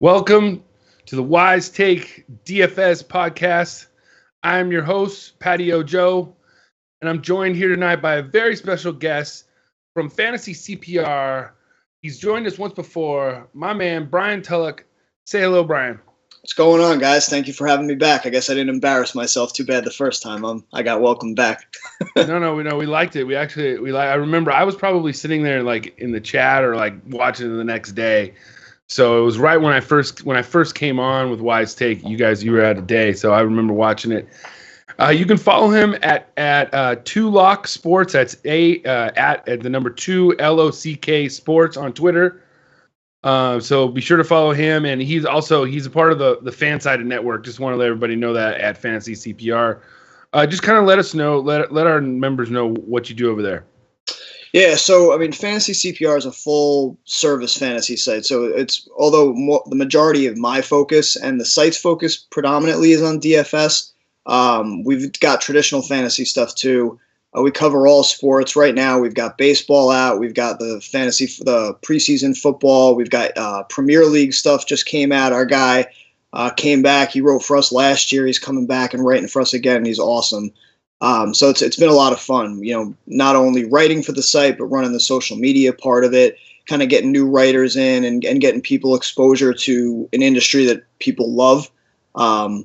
Welcome to the Wise Take DFS podcast. I'm your host, Patio Joe, and I'm joined here tonight by a very special guest from Fantasy CPR. He's joined us once before, my man, Brian Tulloch. Say hello, Brian. What's going on, guys? Thank you for having me back. I guess I didn't embarrass myself too bad the first time. I got welcomed back. No, we liked it. I remember I was probably sitting there like in the chat or like watching it the next day. So it was right when I first came on with Wise Take. You were out a day, so I remember watching it. You can follow him at Tulloch Sports. That's at the number 2 LOCK Sports on Twitter. So be sure to follow him, and he's a part of the FanSided network. Just want to let everybody know that at Fantasy CPR. Just kind of let us know, let our members know what you do over there. Yeah, so I mean, Fantasy CPR is a full service fantasy site. So it's the majority of my focus and the site's focus predominantly is on DFS. We've got traditional fantasy stuff too. We cover all sports. Right now, we've got baseball out. We've got the preseason football. We've got Premier League stuff just came out. Our guy came back. He wrote for us last year. He's coming back and writing for us again. He's awesome. So it's been a lot of fun, not only writing for the site, but running the social media part of it, kind of getting new writers in and getting people exposure to an industry that people love. We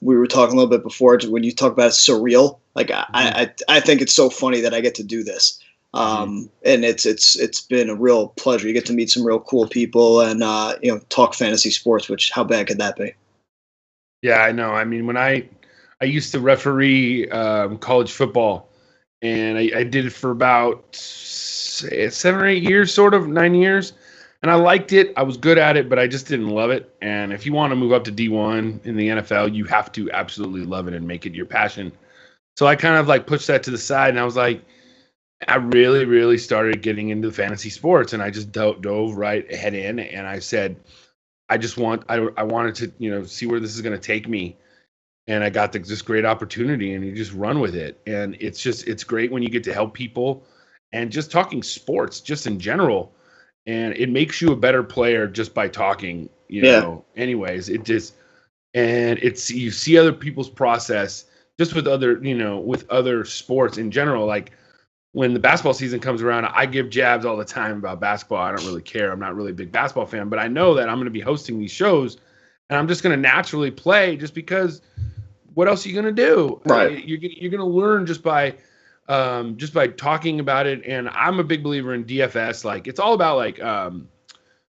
were talking a little bit before when you talk about surreal. Like I think it's so funny that I get to do this. And it's been a real pleasure. You get to meet some real cool people and, talk fantasy sports, which how bad could that be? Yeah, I know. I mean, when I used to referee college football, and I did it for about 7 or 8 years, 9 years. And I liked it. I was good at it, but I just didn't love it. And if you want to move up to D1 in the NFL, you have to absolutely love it and make it your passion. So I kind of like pushed that to the side, and I was like, I really, really started getting into fantasy sports, and I just dove right head in, and I said, I wanted to, see where this is going to take me. And I got this great opportunity, and you just run with it. And it's great when you get to help people and just talking sports just in general. And it makes you a better player just by talking, know, anyways, you see other people's process just with other sports in general. Like when the basketball season comes around, I give jabs all the time about basketball. I don't really care. I'm not really a big basketball fan, but I know that I'm going to be hosting these shows, and I'm just going to naturally play just because what else are you going to do? Right. You're going to learn just by talking about it. And I'm a big believer in DFS. Like it's all about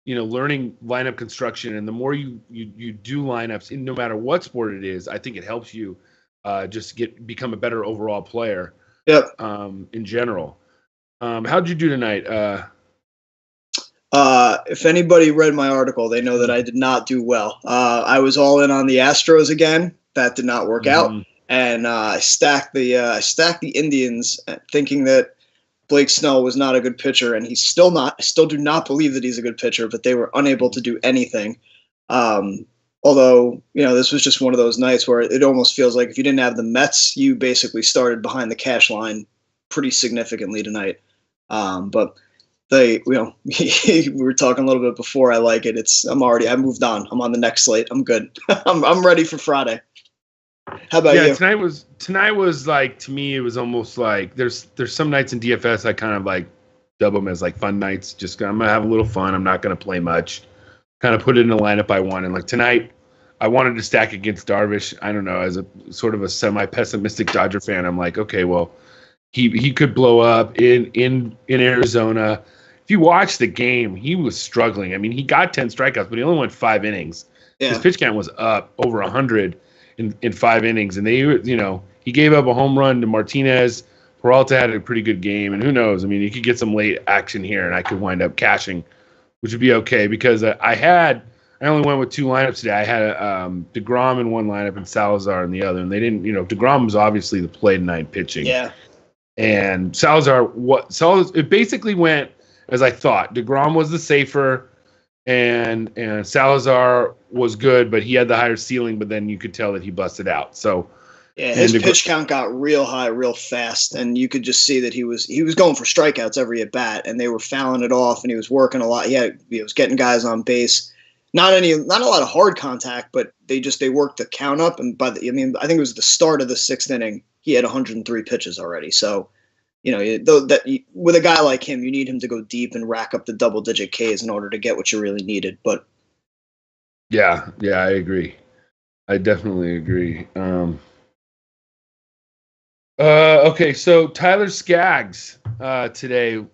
learning lineup construction. And the more you do lineups in no matter what sport it is, I think it helps you become a better overall player. Yep. In general. How'd you do tonight? If anybody read my article, they know that I did not do well. I was all in on the Astros again. That did not work out. And I stacked the Indians, thinking that Blake Snell was not a good pitcher, and he's still not. I still do not believe that he's a good pitcher, but they were unable to do anything. Although, this was just one of those nights where it almost feels like if you didn't have the Mets, you basically started behind the cash line pretty significantly tonight. But we were talking a little bit before. I like it. I moved on. I'm on the next slate. I'm good. I'm ready for Friday. How about you? Tonight was like, to me, it was almost like there's some nights in DFS I kind of like dub them as like fun nights. Just I'm gonna have a little fun. I'm not gonna play much. Kind of put it in the lineup I want. And like tonight, I wanted to stack against Darvish. I don't know, as a sort of a semi-pessimistic Dodger fan, I'm like, okay, well, he could blow up in Arizona. If you watch the game, he was struggling. I mean, he got 10 strikeouts, but he only went 5 innings. Yeah. His pitch count was up over 100 in 5 innings, and he gave up a home run to Martinez. Peralta had a pretty good game, and who knows? I mean, you could get some late action here, and I could wind up cashing, which would be okay because I only went with 2 lineups today. I had DeGrom in one lineup and Salazar in the other, and they didn't. DeGrom was obviously the play tonight pitching. Yeah. And Salazar, it basically went as I thought. DeGrom was the safer. And Salazar was good, but he had the higher ceiling, but then you could tell that he busted out. So Yeah, his pitch count got real high, real fast, and you could just see that he was going for strikeouts every at bat, and they were fouling it off, and he was working a lot. He was getting guys on base. Not a lot of hard contact, but they worked the count up, and I think it was the start of the 6th inning. He had 103 pitches already. So, with a guy like him, you need him to go deep and rack up the double-digit Ks in order to get what you really needed. But yeah, I agree. I definitely agree. Okay, so Tyler Skaggs today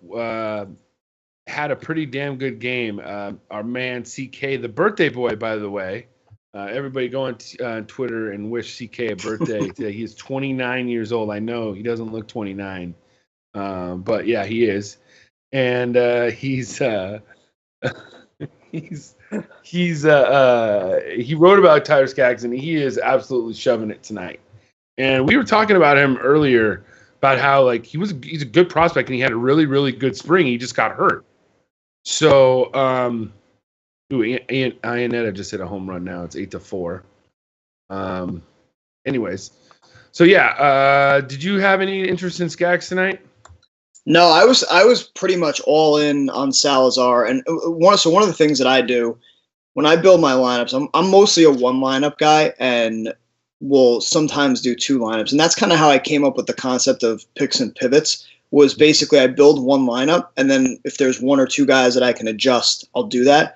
had a pretty damn good game. Our man CK, the birthday boy, by the way. Everybody go on Twitter and wish CK a birthday today. He's 29 years old. I know he doesn't look 29, but yeah, he is. And he wrote about Tyler Skaggs, and he is absolutely shoving it tonight. And we were talking about him earlier about how he's a good prospect and he had a really, really good spring. He just got hurt. So, Ionetta just hit a home run now. It's 8-4. Anyways, so yeah, did you have any interest in Skaggs tonight? No, I was pretty much all in on Salazar, and one of the things that I do when I build my lineups, I'm mostly a one lineup guy, and will sometimes do 2 lineups, and that's kind of how I came up with the concept of picks and pivots. Was basically I build one lineup, and then if there's 1 or 2 guys that I can adjust, I'll do that.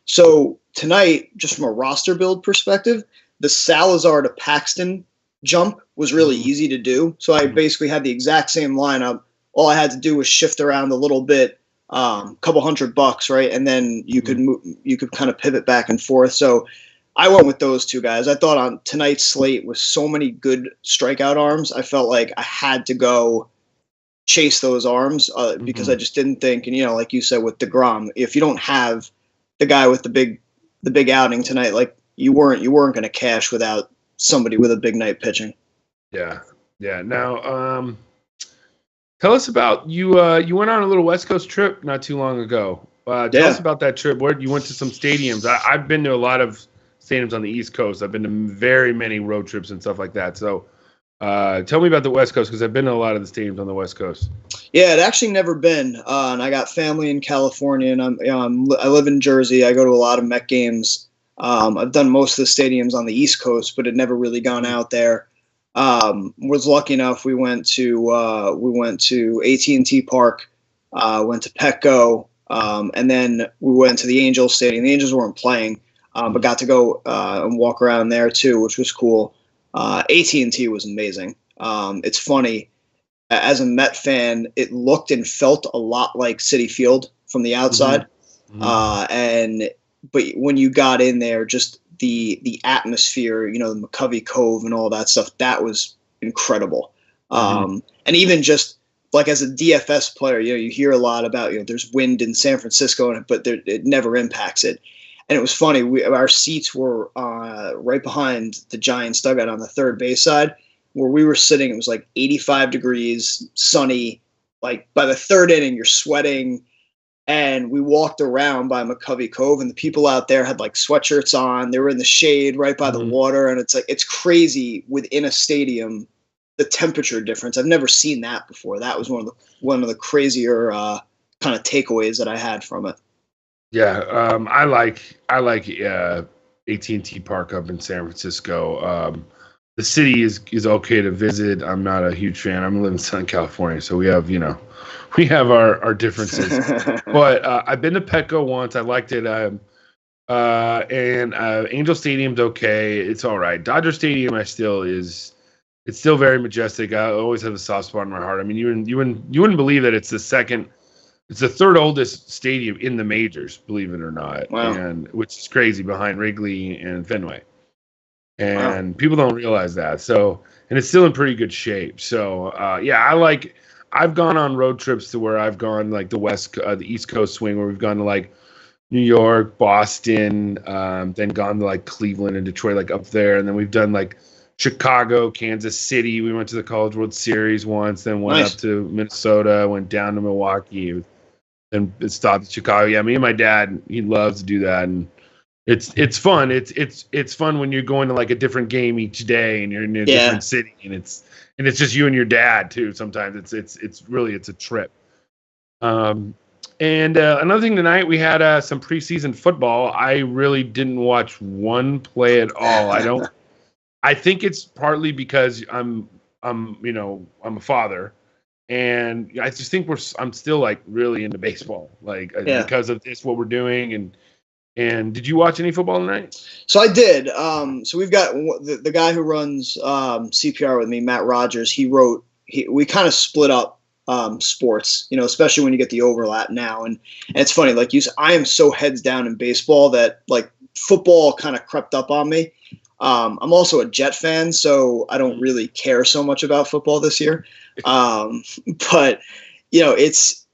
So tonight, just from a roster build perspective, the Salazar to Paxton jump was really easy to do. So I basically had the exact same lineup. All I had to do was shift around a little bit, couple $100, right, and then you could kind of pivot back and forth. So I went with those 2 guys. I thought on tonight's slate with so many good strikeout arms, I felt like I had to go chase those arms because I just didn't think, and like you said with DeGrom, if you don't have the guy with the big outing tonight, like you weren't going to cash without somebody with a big night pitching. Yeah. Now, tell us about you. You went on a little West Coast trip not too long ago. Tell us about that trip. Where you went to some stadiums. I've been to a lot of stadiums on the East Coast. I've been to very many road trips and stuff like that. So tell me about the West Coast, because I've been to a lot of the stadiums on the West Coast. Yeah, I'd actually never been, and I got family in California, and I live in Jersey. I go to a lot of Met games. I've done most of the stadiums on the East Coast, but had never really gone out there. Was lucky enough. We went to AT&T Park, went to Petco, and then we went to the Angels Stadium. The Angels weren't playing, but got to go and walk around there too, which was cool. AT&T was amazing. It's funny, as a Met fan, it looked and felt a lot like Citi Field from the outside. But when you got in there, just the atmosphere, the McCovey Cove and all that stuff, that was incredible. And even just like as a DFS player, you hear a lot about, there's wind in San Francisco, but it never impacts it. And it was funny. Our seats were right behind the Giants dugout on the third base side, where we were sitting. It was like 85 degrees, sunny. Like by the 3rd inning, you're sweating. And we walked around by McCovey Cove, and the people out there had like sweatshirts on. They were in the shade right by the water, and it's crazy within a stadium, the temperature difference. I've never seen that before. That was one of the crazier kind of takeaways that I had from it. Yeah, I like AT&T Park up in San Francisco. The city is okay to visit. I'm not a huge fan. I'm living in Southern California, so we have our differences. But I've been to Petco once. I liked it. And Angel Stadium's okay. It's all right. Dodger Stadium, it's still very majestic. I always have a soft spot in my heart. I mean, you wouldn't believe that it's the 3rd oldest stadium in the majors, believe it or not. Wow. And which is crazy, behind Wrigley and Fenway. And people don't realize that. So, and it's still in pretty good shape. So, I've gone on road trips to where I've gone like the East Coast swing, where we've gone to like New York, Boston, then gone to like Cleveland and Detroit, like up there. And then we've done like Chicago, Kansas City. We went to the College World Series once, then went up to Minnesota, went down to Milwaukee, and stopped at Chicago. Yeah, me and my dad, he loves to do that. And It's fun. It's fun when you're going to like a different game each day and you're in a different city and it's just you and your dad too. Sometimes it's really a trip. And another thing tonight, we had some preseason football. I really didn't watch one play at all. I think it's partly because I'm a father, and I just think I'm still like really into baseball, like because of this what we're doing. And did you watch any football tonight? So I did. So we've got the guy who runs CPR with me, Matt Rogers. We kind of split up sports, especially when you get the overlap now. And it's funny, like I am so heads down in baseball that like football kind of crept up on me. I'm also a Jet fan, so I don't really care so much about football this year. But it's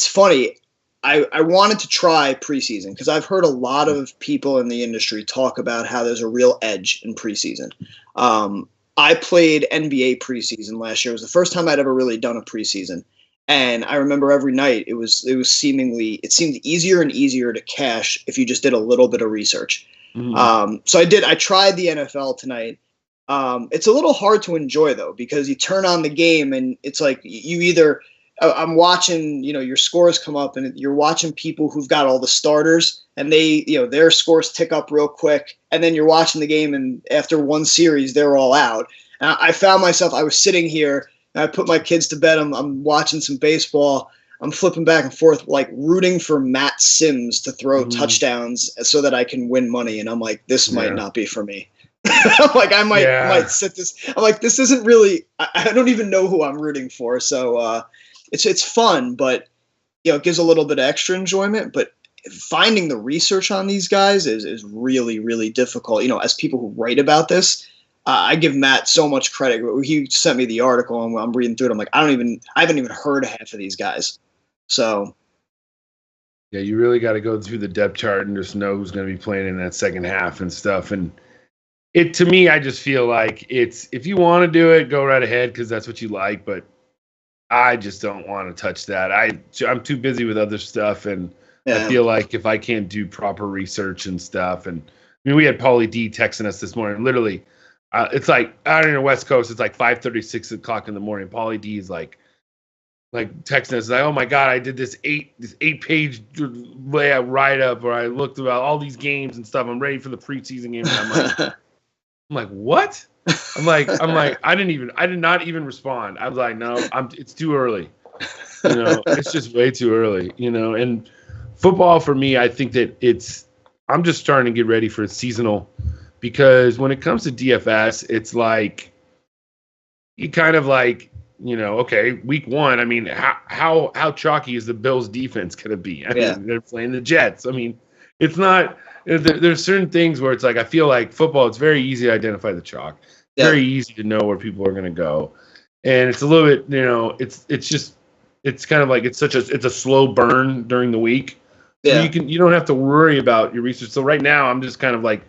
funny. I wanted to try preseason because I've heard a lot of people in the industry talk about how there's a real edge in preseason. I played NBA preseason last year. It was the first time I'd ever really done a preseason. And I remember every night it seemed easier and easier to cash if you just did a little bit of research. Mm-hmm. So I tried the NFL tonight. It's a little hard to enjoy though, because you turn on the game and it's like I'm watching, your scores come up and you're watching people who've got all the starters and their scores tick up real quick. And then you're watching the game and after one series, they're all out. And I found myself, I was sitting here and I put my kids to bed. I'm watching some baseball. I'm flipping back and forth, like rooting for Matt Sims to throw touchdowns so that I can win money. And I'm like, this might not be for me. I'm like, I might sit this. I'm like, this isn't really, I don't even know who I'm rooting for. So, it's fun, but it gives a little bit of extra enjoyment. But finding the research on these guys is really, really difficult. As people who write about this, I give Matt so much credit. He sent me the article and I'm reading through it. I'm like, I haven't even heard of half of these guys. So yeah, you really got to go through the depth chart and just know who's going to be playing in that second half and stuff. And to me, I just feel like if you want to do it, go right ahead because that's what you like. But I just don't want to touch that. I'm too busy with other stuff, and I feel like if I can't do proper research and stuff, and I mean, we had Paulie D texting us this morning. Literally, it's like out in the West Coast, it's like 5:30, 6 o'clock in the morning. Paulie D is like texting us like, "Oh my God, I did this 8-page layout write up where I looked about all these games and stuff. I'm ready for the preseason game." And I'm like, what? I'm like, I did not even respond. I was like, no, it's too early. It's just way too early, and football for me, I think that I'm just starting to get ready for seasonal because when it comes to DFS, it's like, you kind of like, okay, week one, I mean, how chalky is the Bills defense going to be? I mean, they're playing the Jets. I mean, it's not, there's certain things where it's like, I feel like football, it's very easy to identify the chalk. Very easy to know where people are going to go. And it's a little bit, it's kind of like, it's a slow burn during the week. So you don't have to worry about your research. So right now I'm just kind of like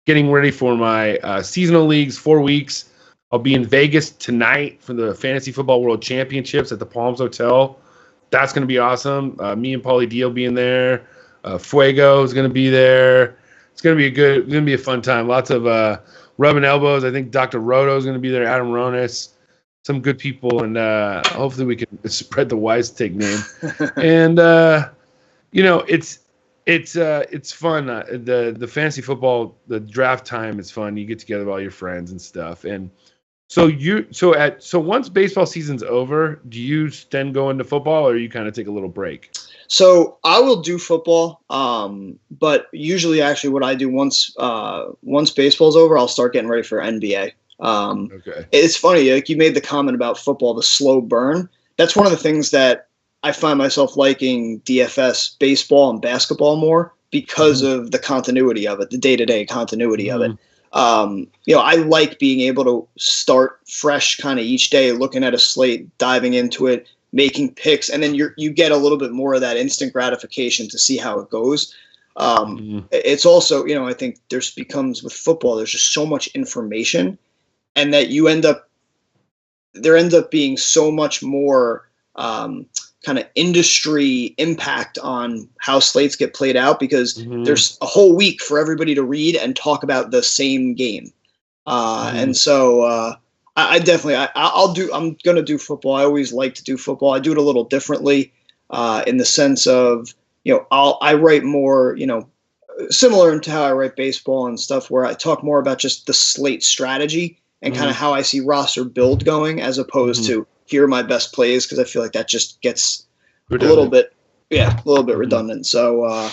getting ready for my seasonal leagues, 4 weeks. I'll be in Vegas tonight for the Fantasy Football World Championships at the Palms Hotel. That's going to be awesome. Me and Paulie D will be in there. Fuego is going to be there. It's going to be a fun time. Lots of rubbing elbows. I think Dr. Roto is going to be there. Adam Ronis, some good people, and hopefully we can spread the Wise Take name. And it's fun. The fantasy football, the draft time is fun. You get together with all your friends and stuff. And so once baseball season's over, do you then go into football, or you kind of take a little break? So I will do football, but usually actually what I do once baseball's over, I'll start getting ready for NBA. Okay. It's funny, like you made the comment about football, the slow burn. That's one of the things that I find myself liking DFS, baseball, and basketball more because of the continuity of it, the day-to-day continuity of it. I like being able to start fresh kind of each day, looking at a slate, diving into it, making picks, and then you get a little bit more of that instant gratification to see how it goes. It's also, I think becomes with football, there's just so much information, and that there ends up being so much more kind of industry impact on how slates get played out, because Mm-hmm. there's a whole week for everybody to read and talk about the same game. And so I definitely, I'm going to do football. I always like to do football. I do it a little differently in the sense of, I write more, similar to how I write baseball and stuff, where I talk more about just the slate strategy and kind of how I see roster build going, as opposed to here are my best plays, because I feel like that just gets redundant. a little bit redundant. So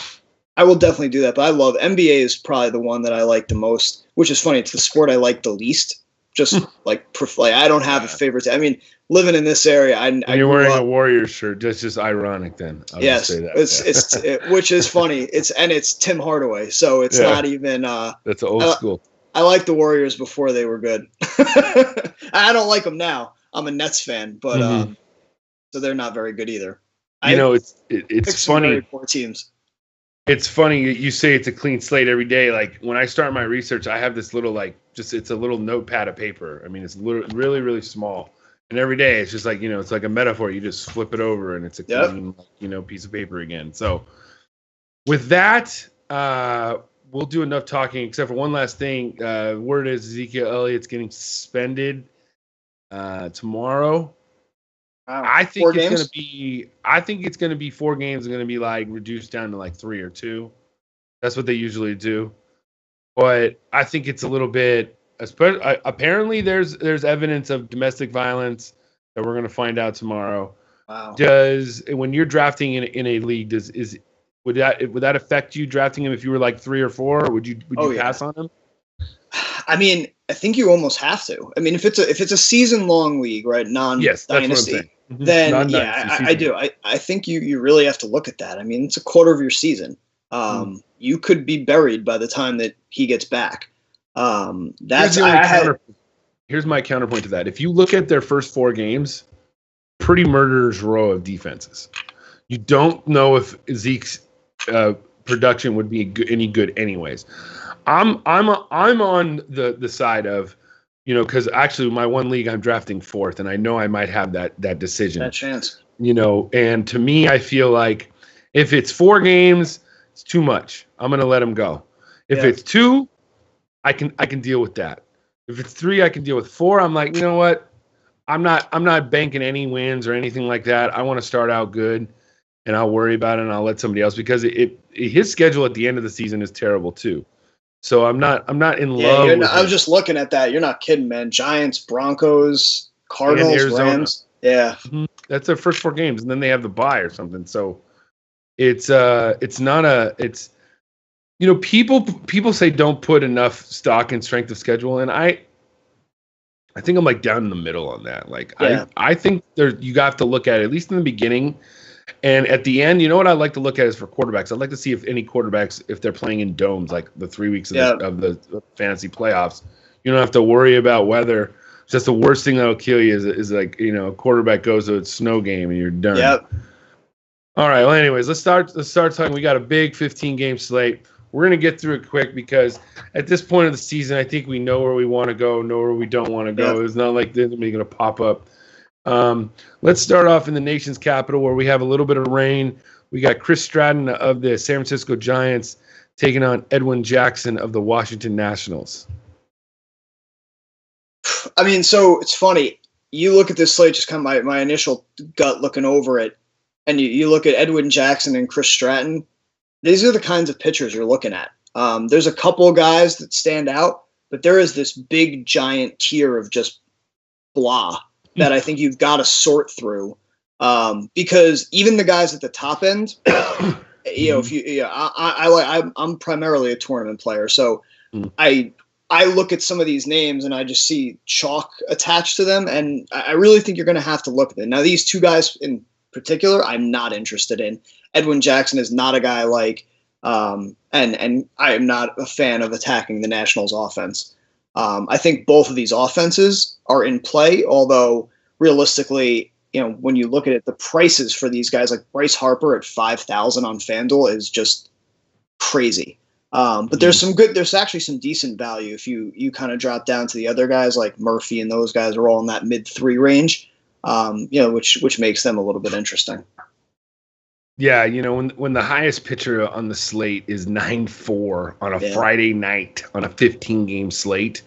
I will definitely do that. But I love NBA is probably the one that I like the most, which is funny. It's the sport I like the least. Just like I don't have a favorite. I mean, living in this area, you're wearing a Warriors shirt. That's just ironic. Then I'll yes, just say that. Which is funny. It's Tim Hardaway, so it's not even. That's old school. I liked the Warriors before they were good. I don't like them now. I'm a Nets fan, but so they're not very good either. It's funny. Very poor teams. It's funny you say it's a clean slate every day. Like when I start my research, I have this little it's a little notepad of paper. I mean, it's really, really small. And every day it's just like, it's like a metaphor. You just flip it over and it's a clean, piece of paper again. So with that, we'll do enough talking, except for one last thing. Word is Ezekiel Elliott's getting suspended tomorrow. Wow. I think it's gonna be 4 games. Going to be like reduced down to like 3 or 2. That's what they usually do. But I think it's a little bit. Apparently, there's evidence of domestic violence that we're going to find out tomorrow. Wow. When you're drafting in a league, would that affect you drafting him if you were like 3 or 4? Or would you pass on him? I mean, I think you almost have to. I mean, if it's a season long league, right, non-dynasty, then I do. I think you really have to look at that. I mean, it's a quarter of your season. You could be buried by the time that he gets back. Here's my counterpoint to that. If you look at their first 4 games, pretty murderer's row of defenses. You don't know if Zeke's production would be any good anyways. I'm on the side of, because actually my one league I'm drafting 4th, and I know I might have that decision. That chance. And to me, I feel like if it's 4 games, it's too much. I'm gonna let him go. If it's 2, I can deal with that. If it's 3, I can deal with 4. I'm like, you know what? I'm not banking any wins or anything like that. I want to start out good, and I'll worry about it, and I'll let somebody else, because his schedule at the end of the season is terrible too. So I'm not in love. I was just looking at that. You're not kidding, man. Giants, Broncos, Cardinals, Rams. Yeah, that's their first 4 games, and then they have the bye or something. So it's people say don't put enough stock in strength of schedule, and I think I'm like down in the middle on that. Like I think you have to look at it, at least in the beginning. And at the end, what I like to look at is for quarterbacks. I'd like to see if any quarterbacks, if they're playing in domes, like the 3 weeks of the fantasy playoffs, you don't have to worry about weather. It's just the worst thing that'll kill you is like, a quarterback goes to a snow game and you're done. Yep. All right. Well, anyways, let's start talking. We got a big 15-game slate. We're going to get through it quick because at this point of the season, I think we know where we want to go, know where we don't want to go. Yep. It's not like they're going to pop up. Let's start off in the nation's capital, where we have a little bit of rain. We got Chris Stratton of the San Francisco Giants taking on Edwin Jackson of the Washington Nationals. I mean, so it's funny. You look at this slate, just kind of my initial gut looking over it, and you look at Edwin Jackson and Chris Stratton. These are the kinds of pitchers you're looking at. There's a couple of guys that stand out, but there is this big, giant tier of just blah that I think you've got to sort through, because even the guys at the top end, I'm primarily a tournament player, so I look at some of these names and I just see chalk attached to them, and I really think you're going to have to look at it. Now, these 2 guys in particular, I'm not interested in. Edwin Jackson is not a guy like, and I am not a fan of attacking the Nationals offense. I think both of these offenses are in play, although realistically, when you look at it, the prices for these guys, like Bryce Harper at 5,000 on FanDuel, is just crazy. But there's actually some decent value if you kind of drop down to the other guys like Murphy, and those guys are all in that mid 3 range, which makes them a little bit interesting. Yeah, when the highest pitcher on the slate is 9-4 on a Friday night on a 15-game slate,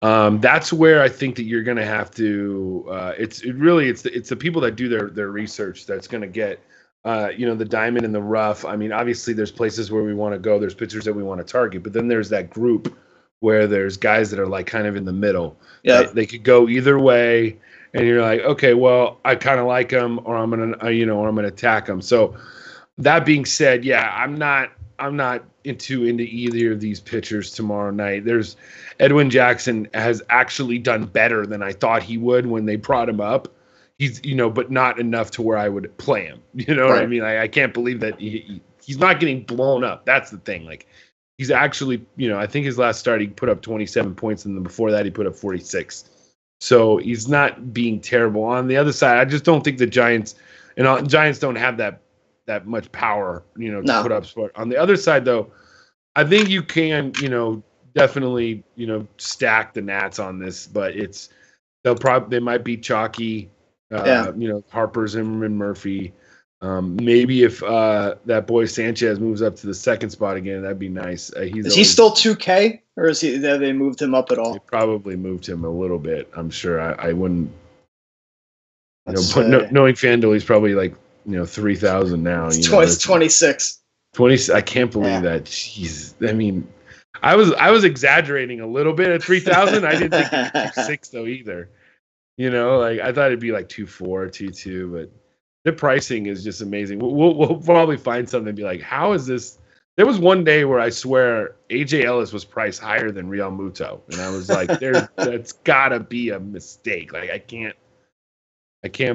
that's where I think that you're going to have to. It's the people that do their research that's going to get the diamond in the rough. I mean, obviously there's places where we want to go, there's pitchers that we want to target, but then there's that group where there's guys that are like kind of in the middle. Yeah, they could go either way. And you're like, okay, well, I kind of like him, or I'm gonna, or I'm gonna attack him. So, that being said, yeah, I'm not into either of these pitchers tomorrow night. There's Edwin Jackson has actually done better than I thought he would when they brought him up. He's, but not enough to where I would play him. You know what I mean? I can't believe that he's not getting blown up. That's the thing. Like, he's actually, I think his last start he put up 27 points, and then before that he put up 46. So he's not being terrible. On the other side, I just don't think the Giants don't have that much power, to put up sport. On the other side, though, I think you can, definitely, stack the Nats on this, but they might be chalky. Harper, Zimmerman, Murphy. Maybe if that boy Sanchez moves up to the second spot again, that'd be nice. Is he still 2K, or have they moved him up at all? They probably moved him a little bit. I'm sure. I wouldn't. Knowing FanDuel, he's probably like 3,000 now. It's 26. 20. I can't believe that. Jeez. I mean, I was exaggerating a little bit at 3,000. I didn't think it'd be 6 though either. Like I thought it'd be like 2.4, 2.2, but. The pricing is just amazing. We'll probably find something and be like, how is this? There was one day where I swear AJ Ellis was priced higher than Real Muto. And I was like, that's gotta be a mistake. Like I can't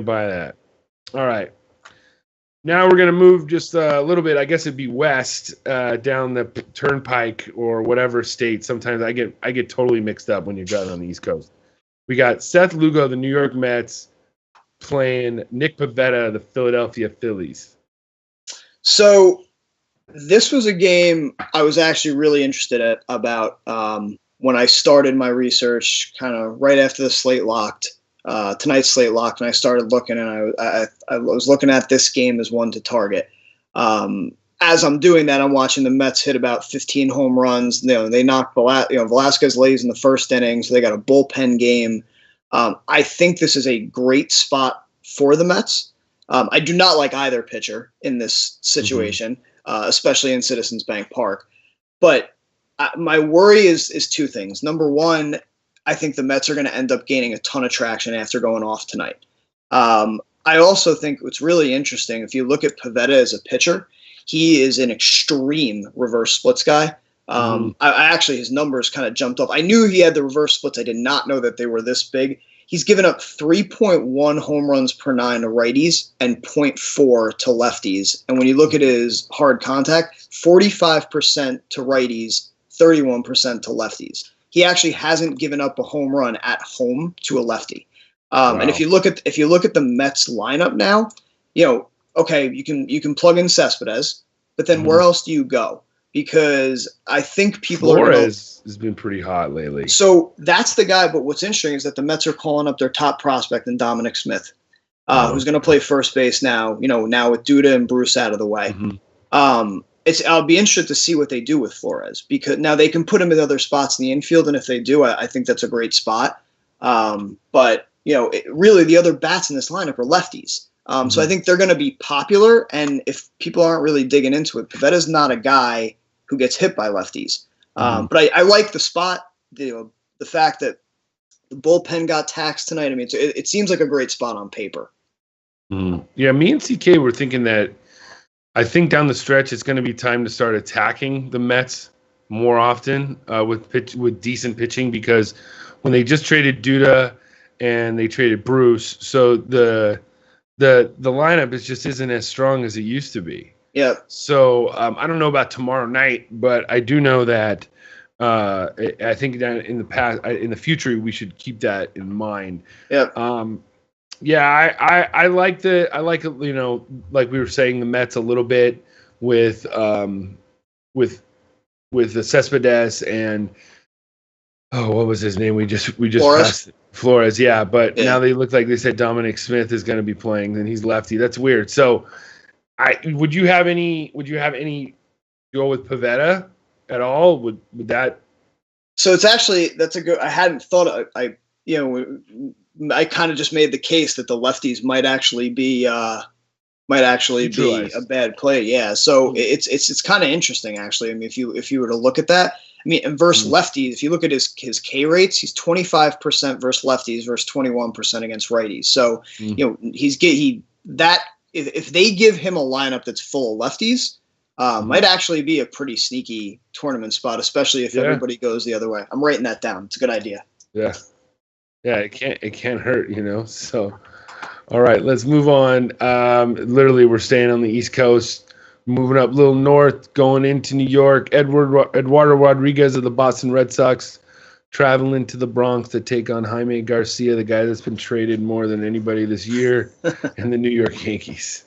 buy that. All right. Now we're gonna move just a little bit. I guess it'd be west, down the turnpike or whatever state. Sometimes I get totally mixed up when you're driving on the East Coast. We got Seth Lugo, the New York Mets, playing Nick Pivetta, the Philadelphia Phillies. So this was a game I was actually really interested about when I started my research, kind of right after the slate locked, tonight's slate locked, and I started looking, and I was looking at this game as one to target. As I'm doing that, I'm watching the Mets hit about 15 home runs. They knocked Velasquez lays in the first inning, so they got a bullpen game. I think this is a great spot for the Mets. I do not like either pitcher in this situation, especially in Citizens Bank Park. But my worry is two things. Number one, I think the Mets are going to end up gaining a ton of traction after going off tonight. I also think what's really interesting, if you look at Pivetta as a pitcher, he is an extreme reverse splits guy. I actually, his numbers kind of jumped up. I knew he had the reverse splits. I did not know that they were this big. He's given up 3.1 home runs per 9 to righties and 0.4 to lefties. And when you look at his hard contact, 45% to righties, 31% to lefties. He actually hasn't given up a home run at home to a lefty. Wow. And if you look at the Mets lineup now, okay, you can plug in Cespedes, but then where else do you go? Because I think Flores has been pretty hot lately. So that's the guy. But what's interesting is that the Mets are calling up their top prospect in Dominic Smith, who's going to play first base now. Now with Duda and Bruce out of the way. I'll be interested to see what they do with Flores, because now they can put him in other spots in the infield, and if they do, I think that's a great spot. But really the other bats in this lineup are lefties. So I think they're going to be popular, and if people aren't really digging into it, Pivetta's not a guy who gets hit by lefties. But I like the spot, the fact that the bullpen got taxed tonight. I mean, it seems like a great spot on paper. Yeah, me and CK were thinking that I think down the stretch it's going to be time to start attacking the Mets more often with decent pitching, because when they just traded Duda and they traded Bruce, so the lineup just isn't as strong as it used to be. Yeah. So I don't know about tomorrow night, but I do know that I think that in the future, we should keep that in mind. Yeah. I like like we were saying, the Mets a little bit with the Cespedes and what was his name? We just passed Flores. Yeah, but now they look like they said Dominic Smith is going to be playing, and he's lefty. That's weird. So Would you have any go with Pavetta at all? Would that? So it's actually that's a good. I hadn't thought of, I kind of just made the case that the lefties might actually be a bad play. Yeah. So it's kind of interesting actually. I mean, if you were to look at that, I mean, and versus lefties, if you look at his K rates, he's 25% versus lefties versus 21% against righties. So if they give him a lineup that's full of lefties, might actually be a pretty sneaky tournament spot, especially if everybody goes the other way. I'm writing that down. It's a good idea. Yeah. Yeah, it can't hurt, So, all right, let's move on. Literally, we're staying on the East Coast, moving up a little north, going into New York. Eduardo Rodriguez of the Boston Red Sox traveling to the Bronx to take on Jaime Garcia, the guy that's been traded more than anybody this year, and the New York Yankees.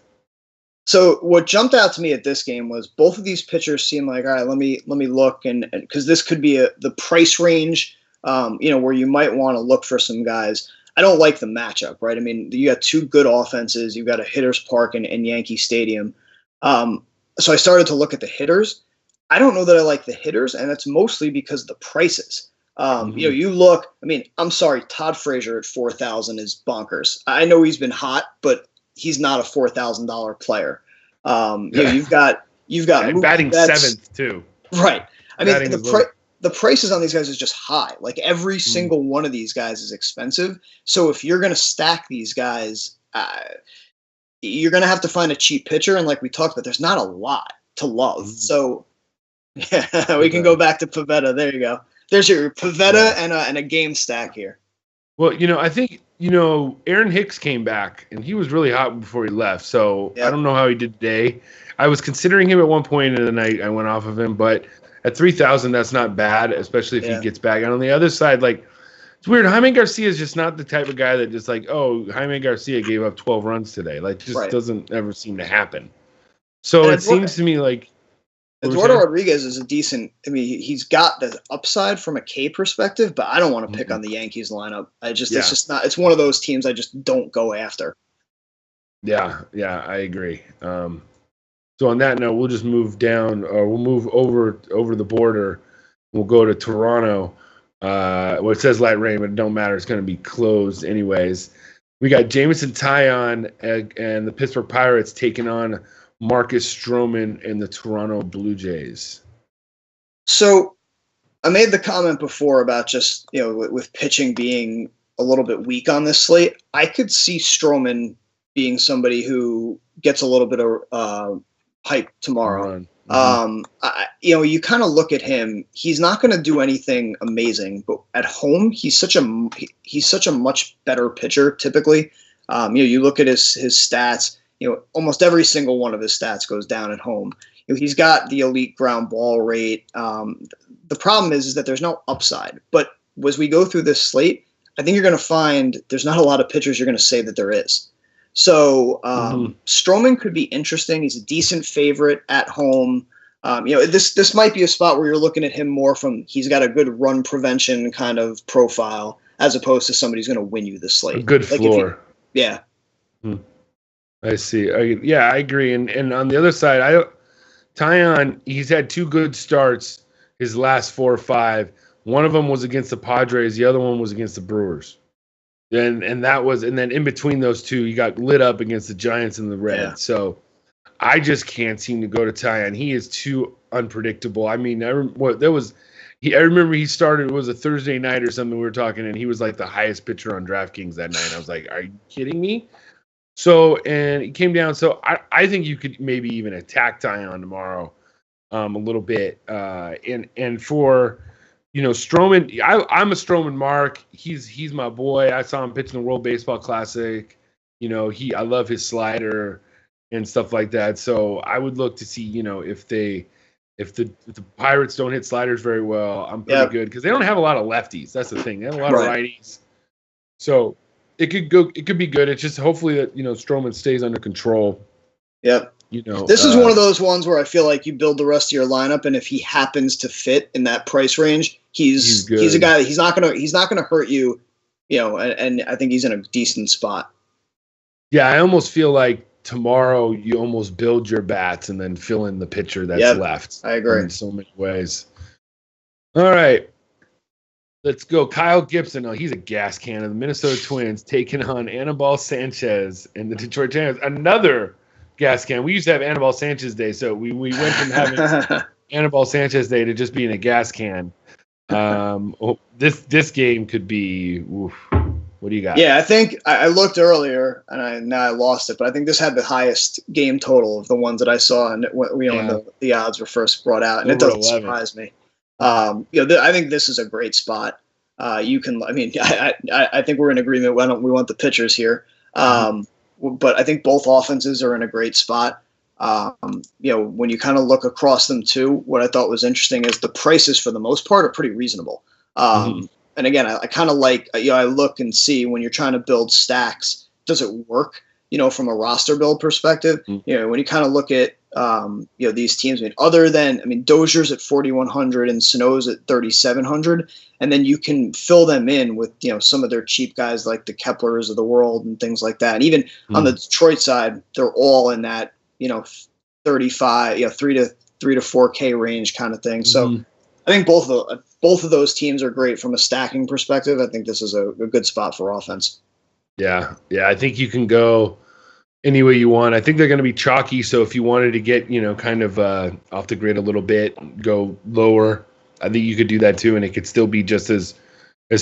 So what jumped out to me at this game was both of these pitchers seem like, all right, let me look, and because this could be the price range. Where you might want to look for some guys. I don't like the matchup, right? I mean, you got two good offenses. You've got a hitter's park and Yankee Stadium. So I started to look at the hitters. I don't know that I like the hitters, and that's mostly because of the prices. You look, I mean, I'm sorry, Todd Frazier at $4,000 is bonkers. I know he's been hot, but he's not a $4,000 player. You've got batting seventh too. Right. I mean, the prices on these guys is just high. Like every single one of these guys is expensive. So if you're going to stack these guys, you're going to have to find a cheap pitcher. And like we talked about, there's not a lot to love. So yeah, we can go back to Pavetta. There you go. There's your Pavetta and a game stack here. Well, I think, Aaron Hicks came back and he was really hot before he left. So I don't know how he did today. I was considering him at one point in the night. I went off of him, but at 3,000, that's not bad, especially if he gets back. And on the other side, it's weird. Jaime Garcia is just not the type of guy that just Jaime Garcia gave up 12 runs today. Doesn't ever seem to happen. So it seems to me like Eduardo Rodriguez is a decent. I mean, he's got the upside from a K perspective, but I don't want to pick on the Yankees lineup. It's just not. It's one of those teams I just don't go after. Yeah, I agree. So on that note, we'll just move down, or we'll move over the border. We'll go to Toronto. It says light rain, but it don't matter. It's going to be closed anyways. We got Jameson Taillon and the Pittsburgh Pirates taking on Marcus Stroman and the Toronto Blue Jays. So I made the comment before about just, with pitching being a little bit weak on this slate. I could see Stroman being somebody who gets a little bit of hype tomorrow. You kind of look at him. He's not going to do anything amazing, but at home, he's such a much better pitcher. Typically, you look at his stats. Almost every single one of his stats goes down at home. He's got the elite ground ball rate. The problem is that there's no upside. But as we go through this slate, I think you're going to find there's not a lot of pitchers you're going to say that there is. So Stroman could be interesting. He's a decent favorite at home. This might be a spot where you're looking at him more from he's got a good run prevention kind of profile as opposed to somebody who's going to win you the slate. A good floor. I see. I agree. And on the other side, Taillon, he's had two good starts his last 4 or 5. One of them was against the Padres. The other one was against the Brewers. And then in between those two, he got lit up against the Giants and the Reds. Yeah. So I just can't seem to go to Taillon. He is too unpredictable. I mean, I remember he started, it was a Thursday night or something we were talking, and he was like the highest pitcher on DraftKings that night. I was like, are you kidding me? So, and it came down. So I think you could maybe even attack Taillon tomorrow a little bit. And for, Stroman, I'm a Stroman mark. He's my boy. I saw him pitch in the World Baseball Classic. I love his slider and stuff like that. So I would look to see, if the Pirates don't hit sliders very well, I'm pretty good because they don't have a lot of lefties. That's the thing. They have a lot of righties. So it could be good. It's just hopefully that, Stroman stays under control. Yep. This is one of those ones where I feel like you build the rest of your lineup, and if he happens to fit in that price range, he's a guy that he's not gonna hurt you, and I think he's in a decent spot. Yeah, I almost feel like tomorrow you almost build your bats and then fill in the pitcher that's left. I agree. In so many ways. All right. Let's go. Kyle Gibson. Oh, he's a gas can of the Minnesota Twins taking on Anibal Sanchez and the Detroit Tigers. Another gas can. We used to have Anibal Sanchez Day, so we went from having Anibal Sanchez Day to just being a gas can. This game could be. Oof. What do you got? Yeah, I think I looked earlier and now I lost it, but I think this had the highest game total of the ones that I saw, and when the odds were first brought out, and it doesn't surprise me. I think this is a great spot. I think we're in agreement. We want the pitchers here, but I think both offenses are in a great spot. When you kind of look across them too, what I thought was interesting is the prices for the most part are pretty reasonable. And again, I kind of like, I look and see when you're trying to build stacks, does it work, from a roster build perspective? When you kind of look at, these teams, Dozier's at 4,100 and Sano's at 3,700. And then you can fill them in with, some of their cheap guys like the Keplers of the world and things like that. And even on the Detroit side, they're all in that, 35, 3 to 4K range kind of thing. So I think both of those teams are great from a stacking perspective. I think this is a good spot for offense. Yeah. I think you can go any way you want. I think they're going to be chalky. So if you wanted to get, kind of off the grid a little bit, go lower, I think you could do that too. And it could still be just as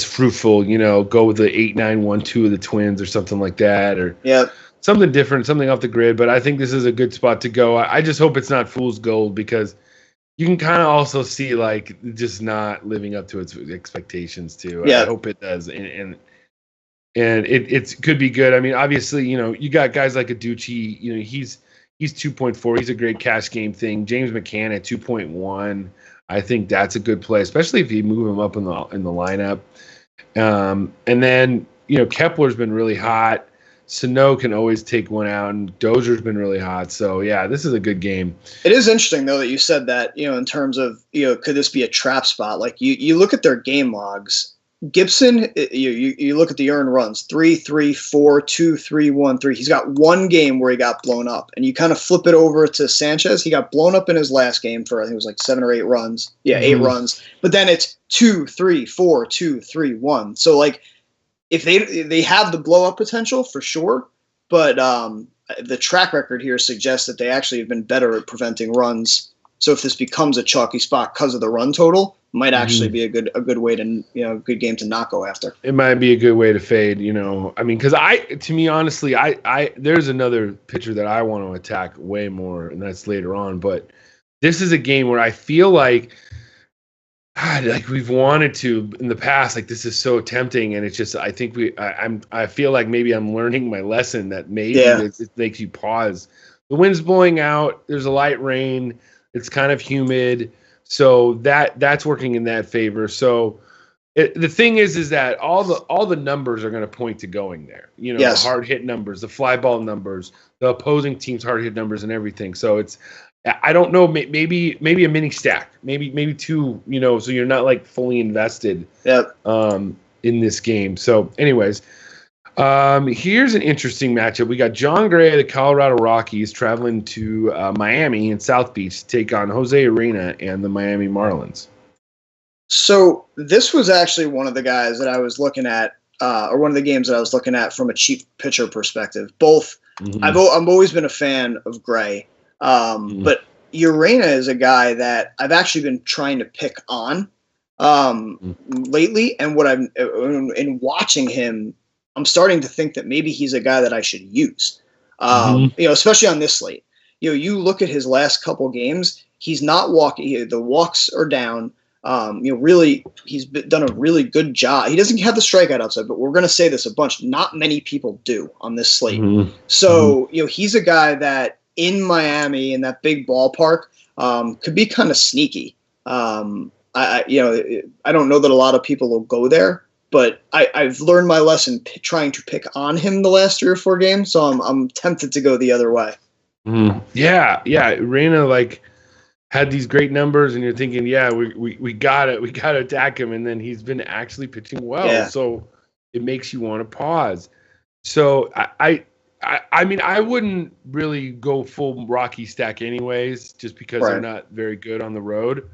fruitful, go with the 8-9-1-2 of the Twins or something like that, or something different, something off the grid. But I think this is a good spot to go. I just hope it's not fool's gold, because you can kind of also see like just not living up to its expectations too. I hope it does. And it could be good. I mean, obviously, you got guys like Aducci, he's 2.4. He's a great cash game thing. James McCann at 2.1. I think that's a good play, especially if you move him up in the lineup. And then, Kepler's been really hot. Sano can always take one out, and Dozier's been really hot. So, yeah, this is a good game. It is interesting, though, that you said that, in terms of, could this be a trap spot? Like, you look at their game logs. Gibson, you look at the earned runs, 3, 3, 4, 2, 3, 1, 3. He's got one game where he got blown up. And you kind of flip it over to Sanchez. He got blown up in his last game for, I think it was like 7 or 8 runs. Yeah, 8 runs. But then it's 2, 3, 4, 2, 3, 1. So, like, if they have the blow-up potential, for sure. But the track record here suggests that they actually have been better at preventing runs. So if this becomes a chalky spot because of the run total, might actually be a good way to, good game to not go after. It might be a good way to fade, because to me, honestly, I there's another pitcher that I want to attack way more, and that's later on. But this is a game where I feel like we've wanted to in the past, like this is so tempting, and it's just, I think I feel like maybe I'm learning my lesson that maybe it makes you pause. The wind's blowing out. There's a light rain. It's kind of humid. So that's working in that favor. So the thing is that all the numbers are going to point to going there. The hard hit numbers, the fly ball numbers, the opposing team's hard hit numbers, and everything. So it's, I don't know, maybe a mini stack, maybe 2. So you're not like fully invested. In this game. So, anyways. Here's an interesting matchup. We got John Gray of the Colorado Rockies traveling to Miami and South Beach to take on Jose Arena and the Miami Marlins. So this was actually one of the guys that I was looking at, or one of the games that I was looking at from a cheap pitcher perspective. Both, I've always been a fan of Gray, but Arena is a guy that I've actually been trying to pick on lately, and what I'm in watching him, I'm starting to think that maybe he's a guy that I should use, especially on this slate. You look at his last couple games, he's not walking. The walks are down. Really, he's done a really good job. He doesn't have the strikeout upside, but we're going to say this a bunch. Not many people do on this slate. So, he's a guy that in Miami, in that big ballpark, could be kind of sneaky. I don't know that a lot of people will go there. But I've learned my lesson trying to pick on him the last 3 or 4 games, so I'm tempted to go the other way. Yeah. Reyna had these great numbers, and you're thinking, we gotta attack him, and then he's been actually pitching well, so it makes you want to pause. So I I mean, I wouldn't really go full Rocky stack anyways, just because they're not very good on the road.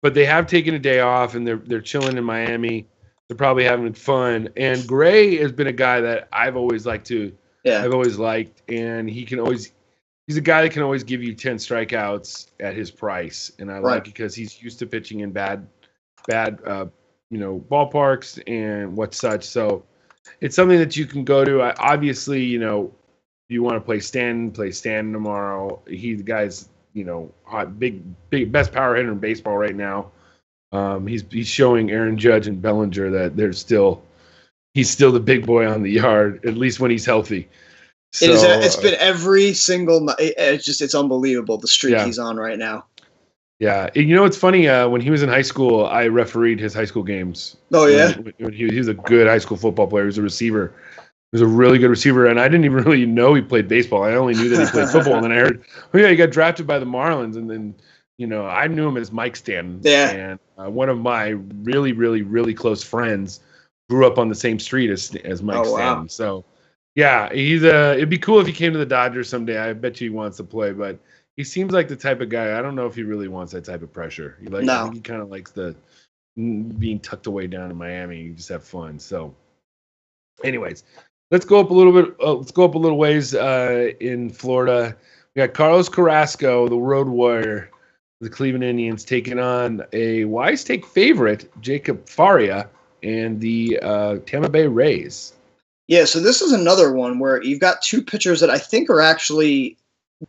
But they have taken a day off, and they're chilling in Miami. They're probably having fun. And Gray has been a guy that I've always liked, and he's a guy that can always give you 10 strikeouts at his price, and I like it because he's used to pitching in bad ballparks and what such. So it's something that you can go to. Obviously, if you want to play Stanton tomorrow. The guy's hot, big best power hitter in baseball right now. He's showing Aaron Judge and Bellinger that he's still the big boy on the yard, at least when he's healthy. So, it's been every single night. It's unbelievable the streak he's on right now. Yeah, it's funny. When he was in high school, I refereed his high school games. Oh yeah, when he was a good high school football player. He was a receiver. He was a really good receiver, and I didn't even really know he played baseball. I only knew that he played football, and then I heard, he got drafted by the Marlins, and then I knew him as Mike Stanton. Yeah, and one of my really, really, really close friends grew up on the same street as Mike Stanton. Wow. So. Yeah, it'd be cool if he came to the Dodgers someday. I bet you he wants to play, but he seems like the type of guy. I don't know if he really wants that type of pressure. I think he kind of likes the being tucked away down in Miami. You just have fun. So, anyways, let's go up a little bit. Let's go up a little ways in Florida. We got Carlos Carrasco, the road warrior, the Cleveland Indians, taking on a wise take favorite, Jacob Faria, and the Tampa Bay Rays. Yeah, so this is another one where you've got two pitchers that I think are actually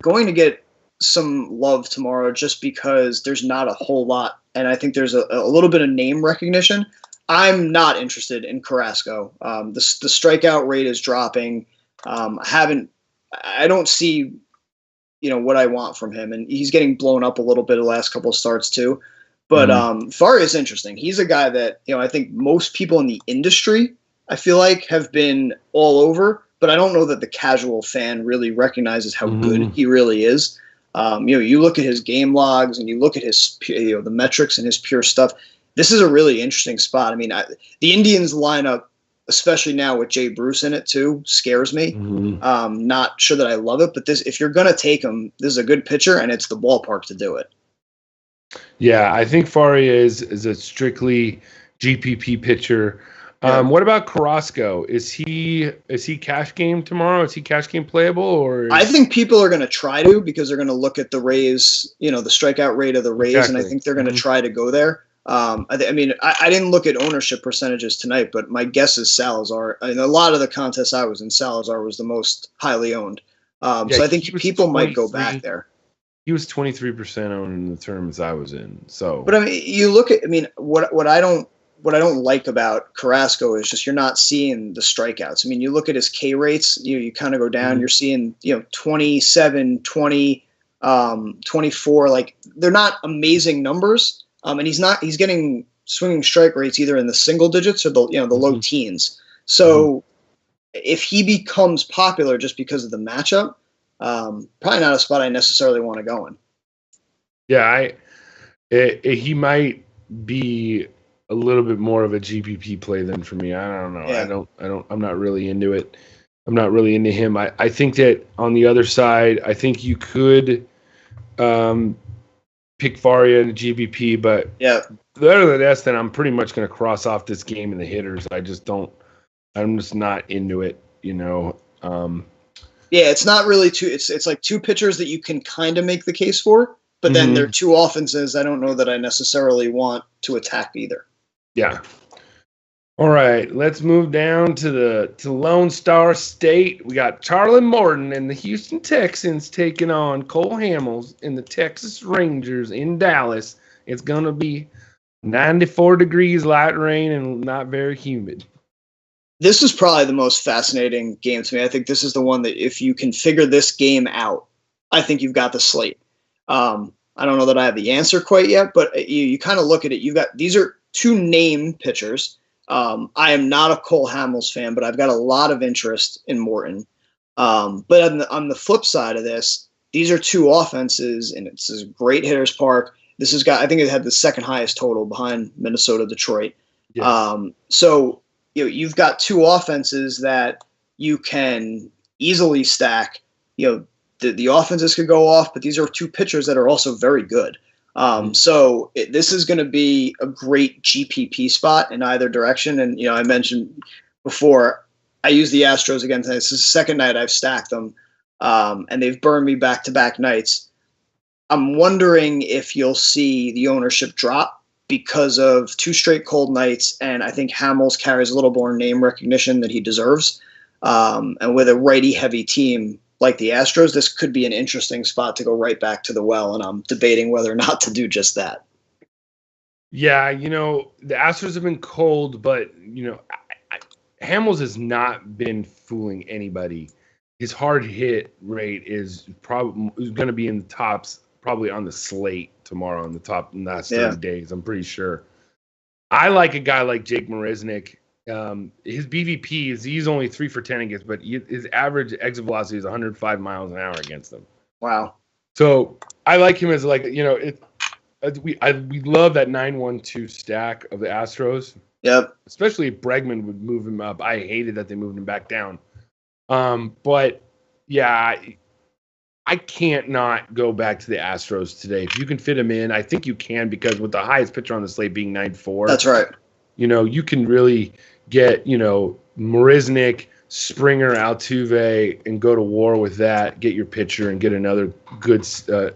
going to get some love tomorrow just because there's not a whole lot, and I think there's a little bit of name recognition. I'm not interested in Carrasco. The strikeout rate is dropping. I don't see what I want from him, and he's getting blown up a little bit the last couple of starts too. But Faria is interesting. He's a guy that I think most people in the industry, I feel like, have been all over, but I don't know that the casual fan really recognizes how good he really is. You look at his game logs and you look at his the metrics and his pure stuff. This is a really interesting spot. I mean, the Indians lineup, especially now with Jay Bruce in it too, scares me. Not sure that I love it, but if you're gonna take him, this is a good pitcher, and it's the ballpark to do it. Yeah, I think Faria is a strictly GPP pitcher. What about Carrasco? Is he cash game tomorrow? Is he cash game playable? Or I think people are going to try to, because they're going to look at the Rays, the strikeout rate of the Rays, and I think they're going to try to go there. I didn't look at ownership percentages tonight, but my guess is Salazar. A lot of the contests I was in, Salazar was the most highly owned. So I think people might go back there. He was 23% owned in the terms I was in. So, but you look at, what I don't like about Carrasco is just you're not seeing the strikeouts. You look at his K rates, you kind of go down, you're seeing, 27, 20, 24, like they're not amazing numbers. And he's getting swinging strike rates either in the single digits or the low teens. So if he becomes popular just because of the matchup, probably not a spot I necessarily want to go in. Yeah, he might be a little bit more of a GPP play than for me. I don't know. Yeah. I'm not really into it. I'm not really into him. I think that on the other side, I think you could pick Faria in a GPP, but other than that, then I'm pretty much going to cross off this game in the hitters. I'm just not into it, it's not really it's like two pitchers that you can kind of make the case for, but then they're two offenses I don't know that I necessarily want to attack either. Yeah. All right, let's move down to Lone Star State. We got Charlie Morton and the Houston Texans taking on Cole Hamels and the Texas Rangers in Dallas. It's going to be 94 degrees, light rain, and not very humid. This is probably the most fascinating game to me. I think this is the one that if you can figure this game out, I think you've got the slate. I don't know that I have the answer quite yet, but you kind of look at it. These are two named pitchers. I am not a Cole Hamels fan, but I've got a lot of interest in Morton. But on the flip side of this, these are two offenses, and it's a great hitter's park. This has got, I think it had the second highest total behind Minnesota, Detroit. Yes. So you've got two offenses that you can easily stack. The offenses could go off, but these are two pitchers that are also very good. So this is going to be a great GPP spot in either direction. And, I mentioned before, I use the Astros again tonight. This is the second night I've stacked them, and they've burned me back-to-back nights. I'm wondering if you'll see the ownership drop because of 2 straight cold nights, and I think Hamels carries a little more name recognition than he deserves. And with a righty-heavy team like the Astros, this could be an interesting spot to go right back to the well, and I'm debating whether or not to do just that. Yeah, the Astros have been cold, but, Hamels has not been fooling anybody. His hard hit rate is probably going to be in the tops, probably on the slate tomorrow in the top last 30 days, I'm pretty sure. I like a guy like Jake Marisnick. His BVP he's only 3 for 10 against, but his average exit velocity is 105 miles an hour against them. Wow. So I like him as we love that 9-1-2 stack of the Astros. Yep. Especially if Bregman would move him up. I hated that they moved him back down. But yeah, I can't not go back to the Astros today. If you can fit him in, I think you can, because with the highest pitcher on the slate being 9-4. That's right. You can really get, Marisnick, Springer, Altuve, and go to war with that, get your pitcher and get another good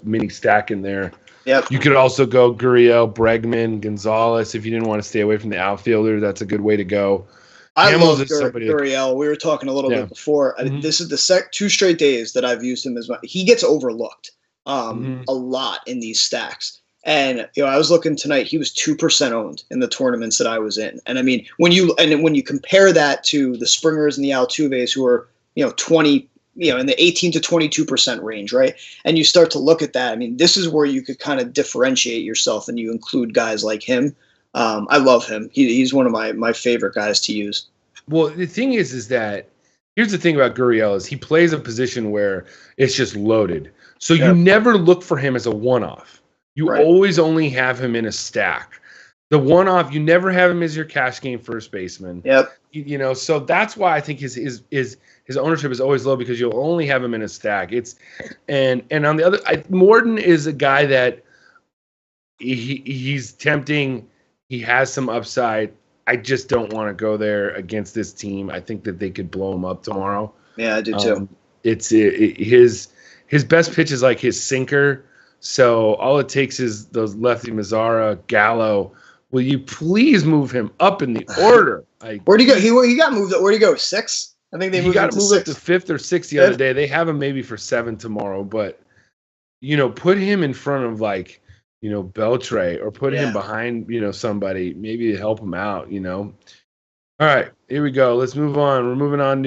mini stack in there. Yep. You could also go Gurriel, Bregman, Gonzalez. If you didn't want to stay away from the outfielder, that's a good way to go. I love Gurriel. We were talking a little bit before. Mm-hmm. This is the 2 straight days that I've used him as well. He gets overlooked a lot in these stacks. And I was looking tonight. He was 2% owned in the tournaments that I was in. And I mean, when you compare that to the Springers and the Altuves, who are 20, in the 18 to 22% range, right? And you start to look at that. I mean, this is where you could kind of differentiate yourself, and you include guys like him. I love him. He's one of my favorite guys to use. Well, the thing is that here's the thing about Gurriel is he plays a position where it's just loaded. So you never look for him as a one-off. You always only have him in a stack. The one-off, you never have him as your cash game first baseman. Yep. So that's why I think his ownership is always low, because you'll only have him in a stack. And on the other, Morton is a guy that he's tempting. He has some upside. I just don't want to go there against this team. I think that they could blow him up tomorrow. Yeah, I do too. His best pitch is like his sinker. So all it takes is those lefty Mazzara, Gallo. Will you please move him up in the order? Where'd he go? He got moved up. Where'd he go? 6? I think they moved him to 6. He got moved up to 5th or 6th the other day. They have him maybe for 7 tomorrow. But, put him in front of Beltre, or put him behind, somebody, maybe to help him out, All right, here we go. Let's move on. We're moving on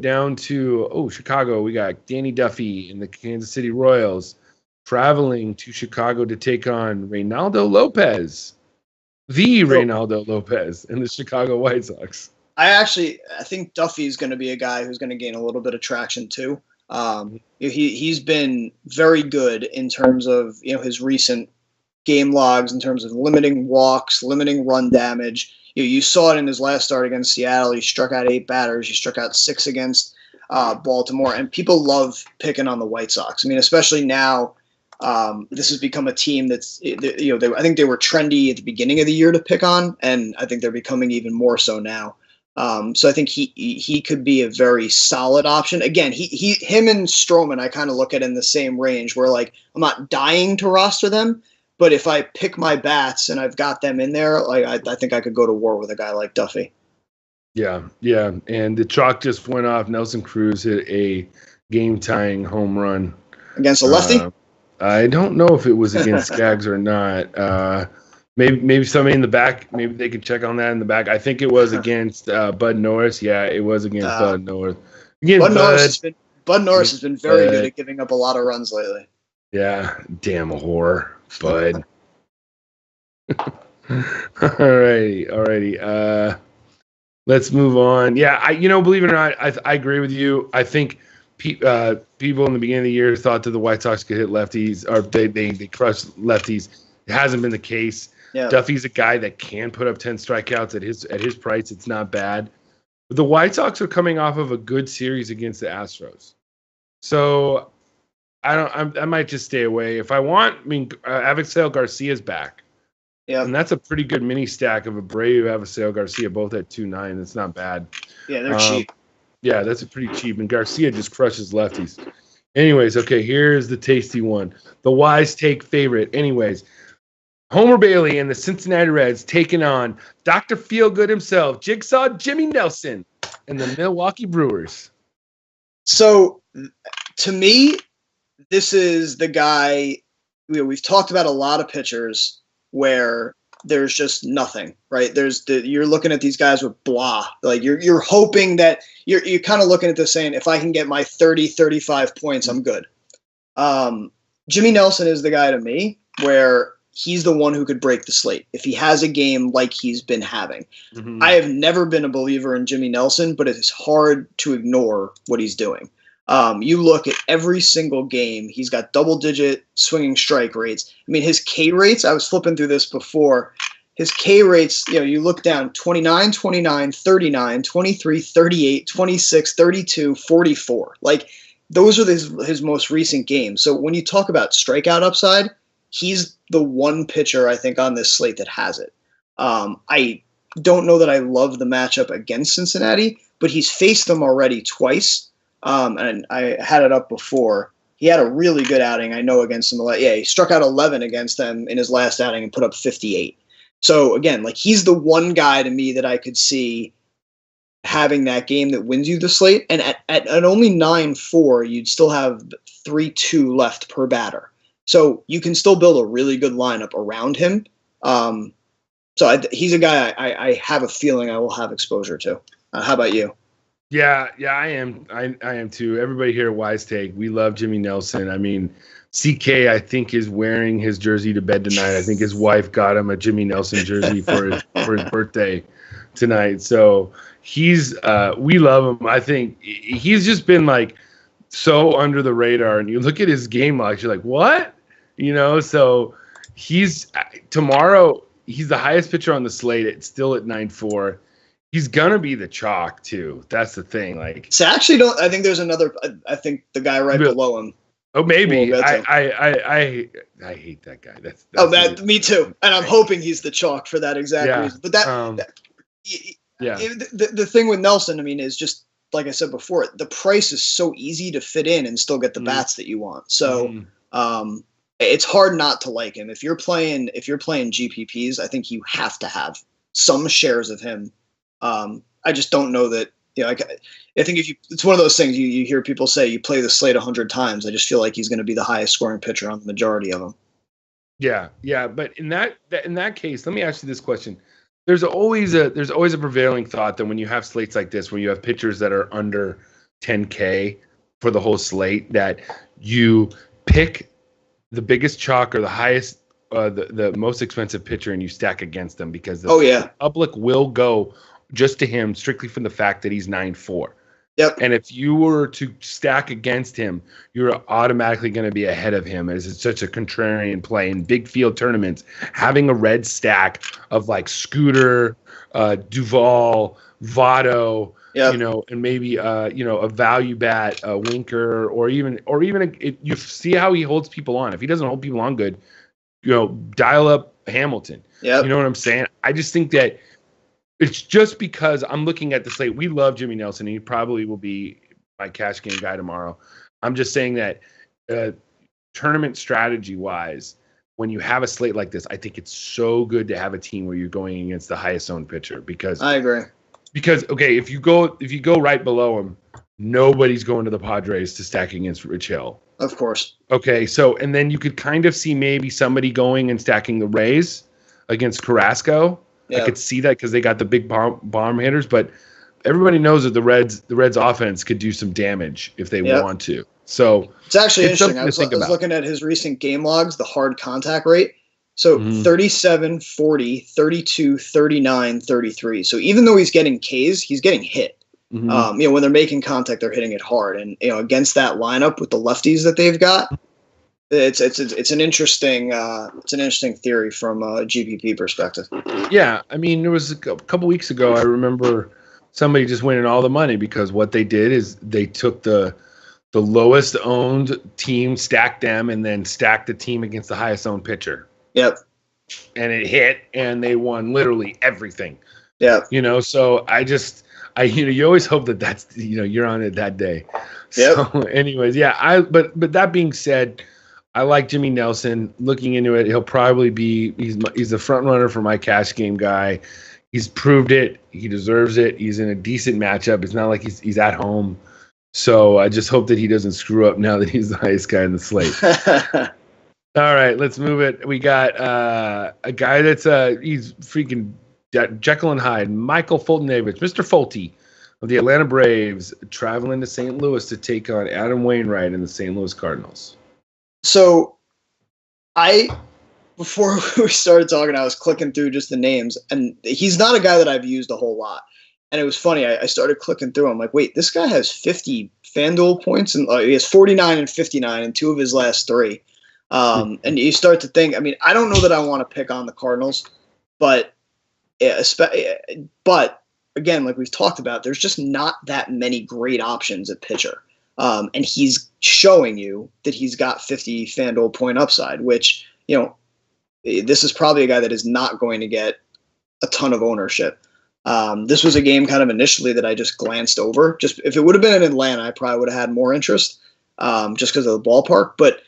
down to Chicago. We got Danny Duffy and the Kansas City Royals traveling to Chicago to take on Reynaldo Lopez, Reynaldo Lopez, and the Chicago White Sox. I think Duffy is going to be a guy who's going to gain a little bit of traction too. He's been very good in terms of his recent game logs, in terms of limiting walks, limiting run damage. You saw it in his last start against Seattle. He struck out 8 batters. He struck out 6 against Baltimore, and people love picking on the White Sox. I mean, especially now. This has become a team that's, I think they were trendy at the beginning of the year to pick on, and I think they're becoming even more so now. So I think he could be a very solid option. Again, him and Stroman, I kind of look at in the same range, where I'm not dying to roster them, but if I pick my bats and I've got them in there, I think I could go to war with a guy like Duffy. Yeah, and the chalk just went off. Nelson Cruz hit a game-tying home run against a lefty. I don't know if it was against Skaggs or not. Maybe somebody in the back. Maybe they could check on that in the back. I think it was against Bud Norris. Yeah, it was against Bud Norris. Bud Norris has been very good at giving up a lot of runs lately. Yeah, damn whore, Bud. Alrighty. Let's move on. Yeah, believe it or not, I agree with you. I think people in the beginning of the year thought that the White Sox could hit lefties, or they crushed lefties. It hasn't been the case. Yeah. Duffy's a guy that can put up 10 strikeouts at his price. It's not bad. The White Sox are coming off of a good series against the Astros. So I might just stay away. If I want, Avisail Garcia's back. Yeah. And that's a pretty good mini stack of Abreu, Avisail Garcia, both at 2.9. That's not bad. Yeah, they're cheap. Yeah, that's a pretty cheap. And Garcia just crushes lefties. Anyways, okay, here's the tasty one. The Wise Take favorite. Anyways, Homer Bailey and the Cincinnati Reds taking on Dr. Feelgood himself, Jigsaw Jimmy Nelson, and the Milwaukee Brewers. So, to me, this is the guy. We've talked about a lot of pitchers where there's just nothing, right? You're looking at these guys with blah. Like you're hoping that you're kind of looking at this saying, if I can get my 30, 35 points, I'm good. Jimmy Nelson is the guy to me where he's the one who could break the slate if he has a game like he's been having. Mm-hmm. I have never been a believer in Jimmy Nelson, but it is hard to ignore what he's doing. You look at every single game, he's got double-digit swinging strike rates. I mean, his K rates, I was flipping through this before, his K rates, you look down 29, 29, 39, 23, 38, 26, 32, 44. Like, those are his most recent games. So when you talk about strikeout upside, he's the one pitcher, I think, on this slate that has it. I don't know that I love the matchup against Cincinnati, but he's faced them already twice. And I had it up before. He had a really good outing, I know, against them. Yeah, he struck out 11 against them in his last outing and put up 58. So, again, like he's the one guy to me that I could see having that game that wins you the slate. And at only 9-4, you'd still have 3-2 left per batter. So you can still build a really good lineup around him. He's a guy I have a feeling I will have exposure to. How about you? Yeah, I am. I am too. Everybody here at Wise Take, we love Jimmy Nelson. I mean, CK, I think, is wearing his jersey to bed tonight. I think his wife got him a Jimmy Nelson jersey for his birthday tonight. So we love him. I think he's just been like so under the radar. And you look at his game logs, you're like, what? So tomorrow, he's the highest pitcher on the slate. It's still at 9.4. He's gonna be the chalk too. That's the thing. Like, so I actually don't. I think there's another. I think the guy right below him. Oh, maybe. I hate that guy. That's me too. And I'm hoping he's the chalk for that exact reason. But the thing with Nelson, I mean, is just like I said before. The price is so easy to fit in and still get the bats that you want. So it's hard not to like him. If you're playing GPPs, I think you have to have some shares of him. I just don't know that, I think it's one of those things you hear people say, you play the slate 100 times. I just feel like he's going to be the highest scoring pitcher on the majority of them. Yeah. But in that case, let me ask you this question. There's always a prevailing thought that when you have slates like this, when you have pitchers that are under 10K for the whole slate, that you pick the biggest chalk or the highest, the most expensive pitcher and you stack against them because the public will go just to him strictly from the fact that he's 9.4. Yep. And if you were to stack against him, you're automatically going to be ahead of him, as it's such a contrarian play in big field tournaments. Having a red stack of like Scooter, Duvall, Votto, and maybe a value bat, Winker, or even you see how he holds people on. If he doesn't hold people on good, dial up Hamilton. Yeah. You know what I'm saying? I just think that it's just because I'm looking at the slate. We love Jimmy Nelson. He probably will be my cash game guy tomorrow. I'm just saying that tournament strategy wise, when you have a slate like this, I think it's so good to have a team where you're going against the highest owned pitcher because I agree. Because if you go right below him, nobody's going to the Padres to stack against Rich Hill. Of course. Okay, so and then you could kind of see maybe somebody going and stacking the Rays against Carrasco. Yeah. I could see that because they got the big bomb hitters, but everybody knows that the Reds offense could do some damage if they want to. So it's actually interesting. I was looking at his recent game logs, the hard contact rate. So 37, 40, 32, 39, 33. So even though he's getting Ks, he's getting hit. Mm-hmm. When they're making contact, they're hitting it hard. And against that lineup with the lefties that they've got, it's an interesting theory from a GPP perspective. Yeah, I mean, there was a couple weeks ago. I remember somebody just winning all the money, because what they did is they took the lowest owned team, stacked them, and then stacked the team against the highest owned pitcher. Yep. And it hit, and they won literally everything. Yeah. So you always hope that that's, you're on it that day. Yep. So anyways, yeah, but that being said, I like Jimmy Nelson. Looking into it, he'll probably be, he's the front runner for my cash game guy. He's proved it. He deserves it. He's in a decent matchup. It's not like he's at home. So I just hope that he doesn't screw up now that he's the highest guy in the slate. All right, let's move it. We got a guy that's he's freaking Jekyll and Hyde, Michael Fultonavich, Mr. Fulte of the Atlanta Braves, traveling to St. Louis to take on Adam Wainwright and the St. Louis Cardinals. So before we started talking, I was clicking through just the names, and he's not a guy that I've used a whole lot. And it was funny. I started clicking through. I'm like, wait, this guy has 50 FanDuel points, and he has 49 and 59 in 2 of his last 3. And you start to think, I mean, I don't know that I want to pick on the Cardinals, but again, like we've talked about, there's just not that many great options at pitcher. And he's showing you that he's got 50 FanDuel point upside, which, this is probably a guy that is not going to get a ton of ownership. This was a game kind of initially that I just glanced over. Just if it would have been in Atlanta, I probably would have had more interest, just because of the ballpark. But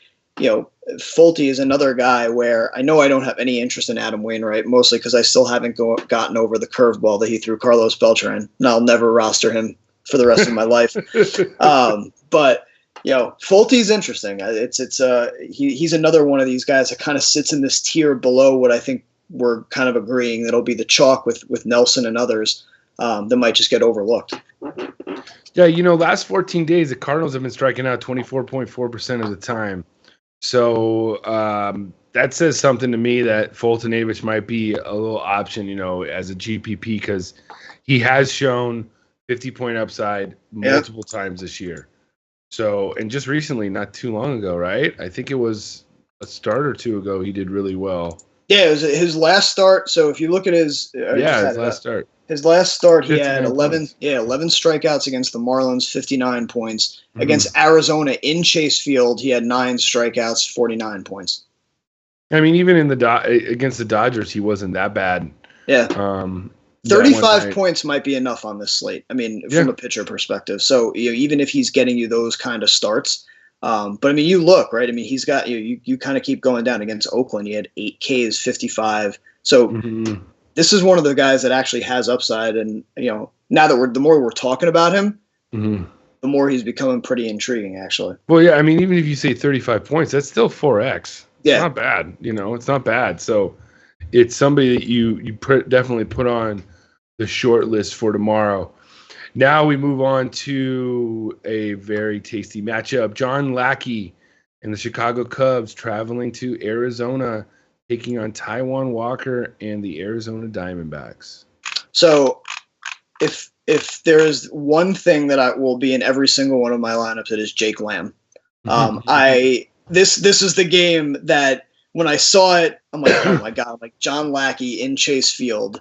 Fulte is another guy where I know I don't have any interest in Adam Wainwright, mostly because I still haven't gotten over the curveball that he threw Carlos Beltran, and I'll never roster him for the rest of my life. But Fulte's interesting. He's another one of these guys that kind of sits in this tier below what I think we're kind of agreeing that'll be the chalk with Nelson and others that might just get overlooked. Yeah, last 14 days, the Cardinals have been striking out 24.4% of the time. So that says something to me that Fultonavich might be a little option, as a GPP, because he has shown 50-point upside multiple times this year. So, and just recently, not too long ago, right? I think it was a start or 2 ago, he did really well. Yeah, it was his last start. So if you look at his last start. His last start, he had 11 strikeouts against the Marlins, 59 points. Mm-hmm. Against Arizona in Chase Field, he had 9 strikeouts, 49 points. I mean, even in against the Dodgers, he wasn't that bad. Yeah. 35 points might be enough on this slate. I mean, from a pitcher perspective. So even if he's getting you those kind of starts, but I mean, you look, right? I mean, he's got you kind of keep going down. Against Oakland, he had 8 Ks, 55. So this is one of the guys that actually has upside. And now that the more we're talking about him, the more he's becoming pretty intriguing, actually. Well, yeah, I mean, even if you say 35 points, that's still 4x. Yeah, it's not bad. It's not bad. So it's somebody that you definitely put on the short list for tomorrow. Now we move on to a very tasty matchup. John Lackey and the Chicago Cubs traveling to Arizona, taking on Taijuan Walker and the Arizona Diamondbacks. So if there is one thing that will be in every single one of my lineups, it is Jake Lamb. This is the game that when I saw it, I'm like, oh my God, like John Lackey in Chase Field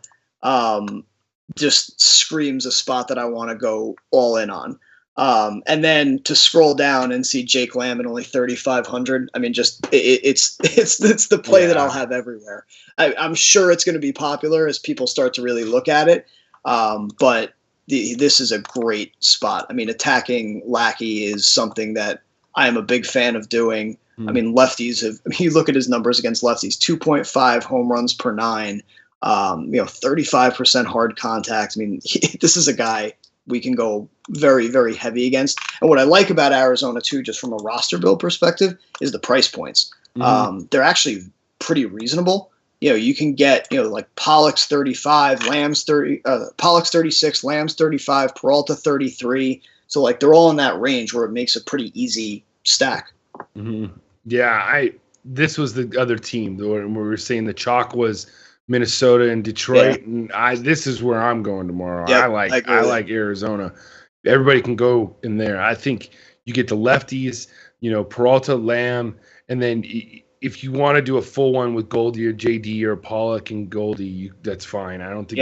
just screams a spot that I want to go all in on. And then to scroll down and see Jake Lamb at only 3,500. I mean, just it's the play that I'll have everywhere. I'm sure it's going to be popular as people start to really look at it. But this is a great spot. I mean, attacking Lackey is something that I am a big fan of doing. I mean, lefties you look at his numbers against lefties, 2.5 home runs per 9, 35% hard contact. I mean, this is a guy we can go very, very heavy against. And what I like about Arizona too, just from a roster build perspective, is the price points. They're actually pretty reasonable. You can get, like Pollock's 35, Lamb's 30, Pollock's 36, Lamb's 35, Peralta 33. So like they're all in that range where it makes a pretty easy stack. Yeah, this was the other team where we were saying the chalk was Minnesota and Detroit, and this is where I'm going tomorrow. Yep, I like Arizona. Everybody can go in there. I think you get the lefties, Peralta, Lamb, and then if you want to do a full one with Goldie or JD or Pollock and Goldie, that's fine. I don't think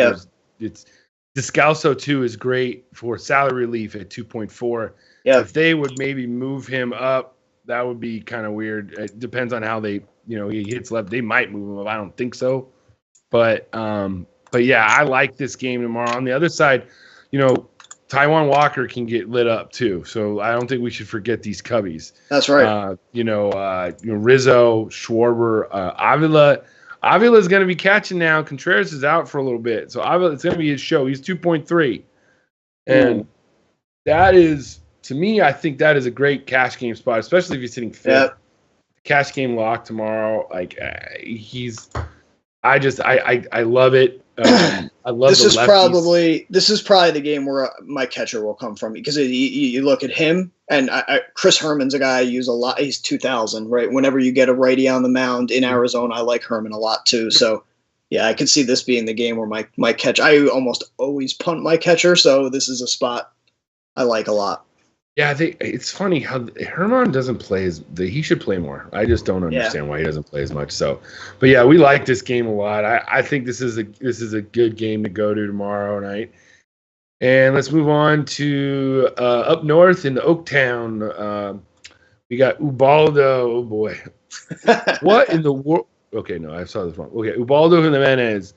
Descalso too is great for salary relief at 2.4. Yeah. If they would maybe move him up, that would be kind of weird. It depends on how they, he hits left. They might move him up. I don't think so. But yeah, I like this game tomorrow. On the other side, Taiwan Walker can get lit up too. So I don't think we should forget these Cubbies. That's right. Rizzo, Schwarber, Avila. Avila is going to be catching now. Contreras is out for a little bit. So Avila, it's going to be his show. He's 2.3. And that is, to me, I think that is a great cash game spot, especially if you're sitting fifth. Yep. Cash game lock tomorrow. Like I love it. I love this is probably the game where my catcher will come from, because you look at him, and Chris Herman's a guy I use a lot. He's 2,000, right? Whenever you get a righty on the mound in Arizona, I like Herman a lot too. So yeah, I could see this being the game where my catch. I almost always punt my catcher, so this is a spot I like a lot. Yeah, I think it's funny how Herman doesn't play he should play more. I just don't understand why he doesn't play as much. So, but yeah, we like this game a lot. I think this is a good game to go to tomorrow night. And let's move on to up north in Oaktown. We got Ubaldo. Oh boy, what in the world? Okay, no, I saw this wrong. Okay, Ubaldo Jimenez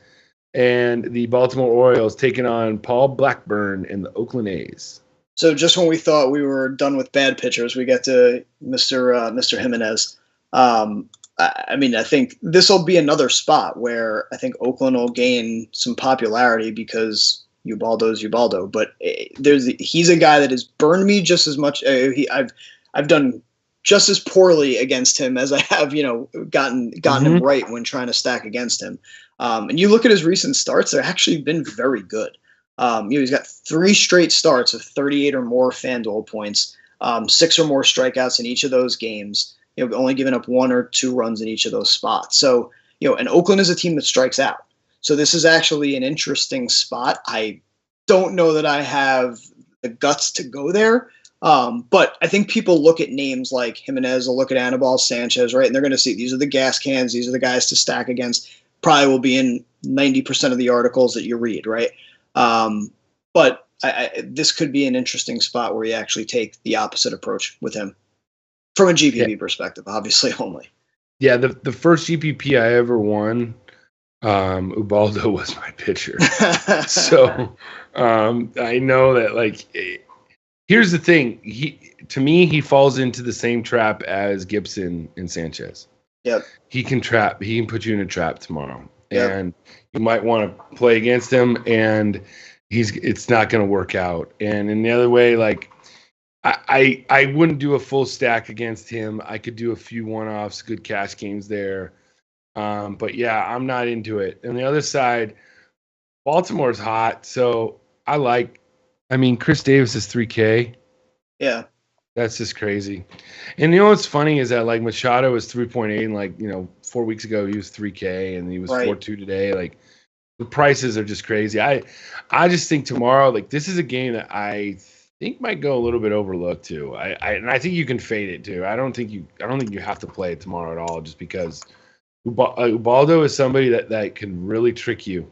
and the Baltimore Orioles taking on Paul Blackburn and the Oakland A's. So just when we thought we were done with bad pitchers, we get to Mr. Jimenez. I think this will be another spot where I think Oakland will gain some popularity because Ubaldo's Ubaldo. But he's a guy that has burned me just as much. I've done just as poorly against him as I have, gotten him right when trying to stack against him. And you look at his recent starts; they've actually been very good. He's got 3 straight starts of 38 or more FanDuel points, 6 or more strikeouts in each of those games. Only giving up 1 or 2 runs in each of those spots. So, and Oakland is a team that strikes out. So this is actually an interesting spot. I don't know that I have the guts to go there, but I think people look at names like Jimenez, they'll look at Anibal Sanchez, right, and they're going to see these are the gas cans, these are the guys to stack against. Probably will be in 90% of the articles that you read, right? But this could be an interesting spot where you actually take the opposite approach with him from a GPP perspective, obviously only. Yeah, the first GPP I ever won, Ubaldo was my pitcher. So I know that, here's the thing. To me, he falls into the same trap as Gibson and Sanchez. Yep. He can put you in a trap tomorrow. Yep. And you might want to play against him, and it's not going to work out. And in the other way, I wouldn't do a full stack against him. I could do a few one-offs, good cash games there. But yeah, I'm not into it. And the other side, Baltimore's hot, so Chris Davis is 3K. Yeah. That's just crazy. And what's funny is that Machado was 3.8, and 4 weeks ago he was 3K, and he was 4.2 today. The prices are just crazy. I just think tomorrow, this is a game that I think might go a little bit overlooked too. I think you can fade it too. I don't think you have to play it tomorrow at all, just because Ubaldo is somebody that can really trick you.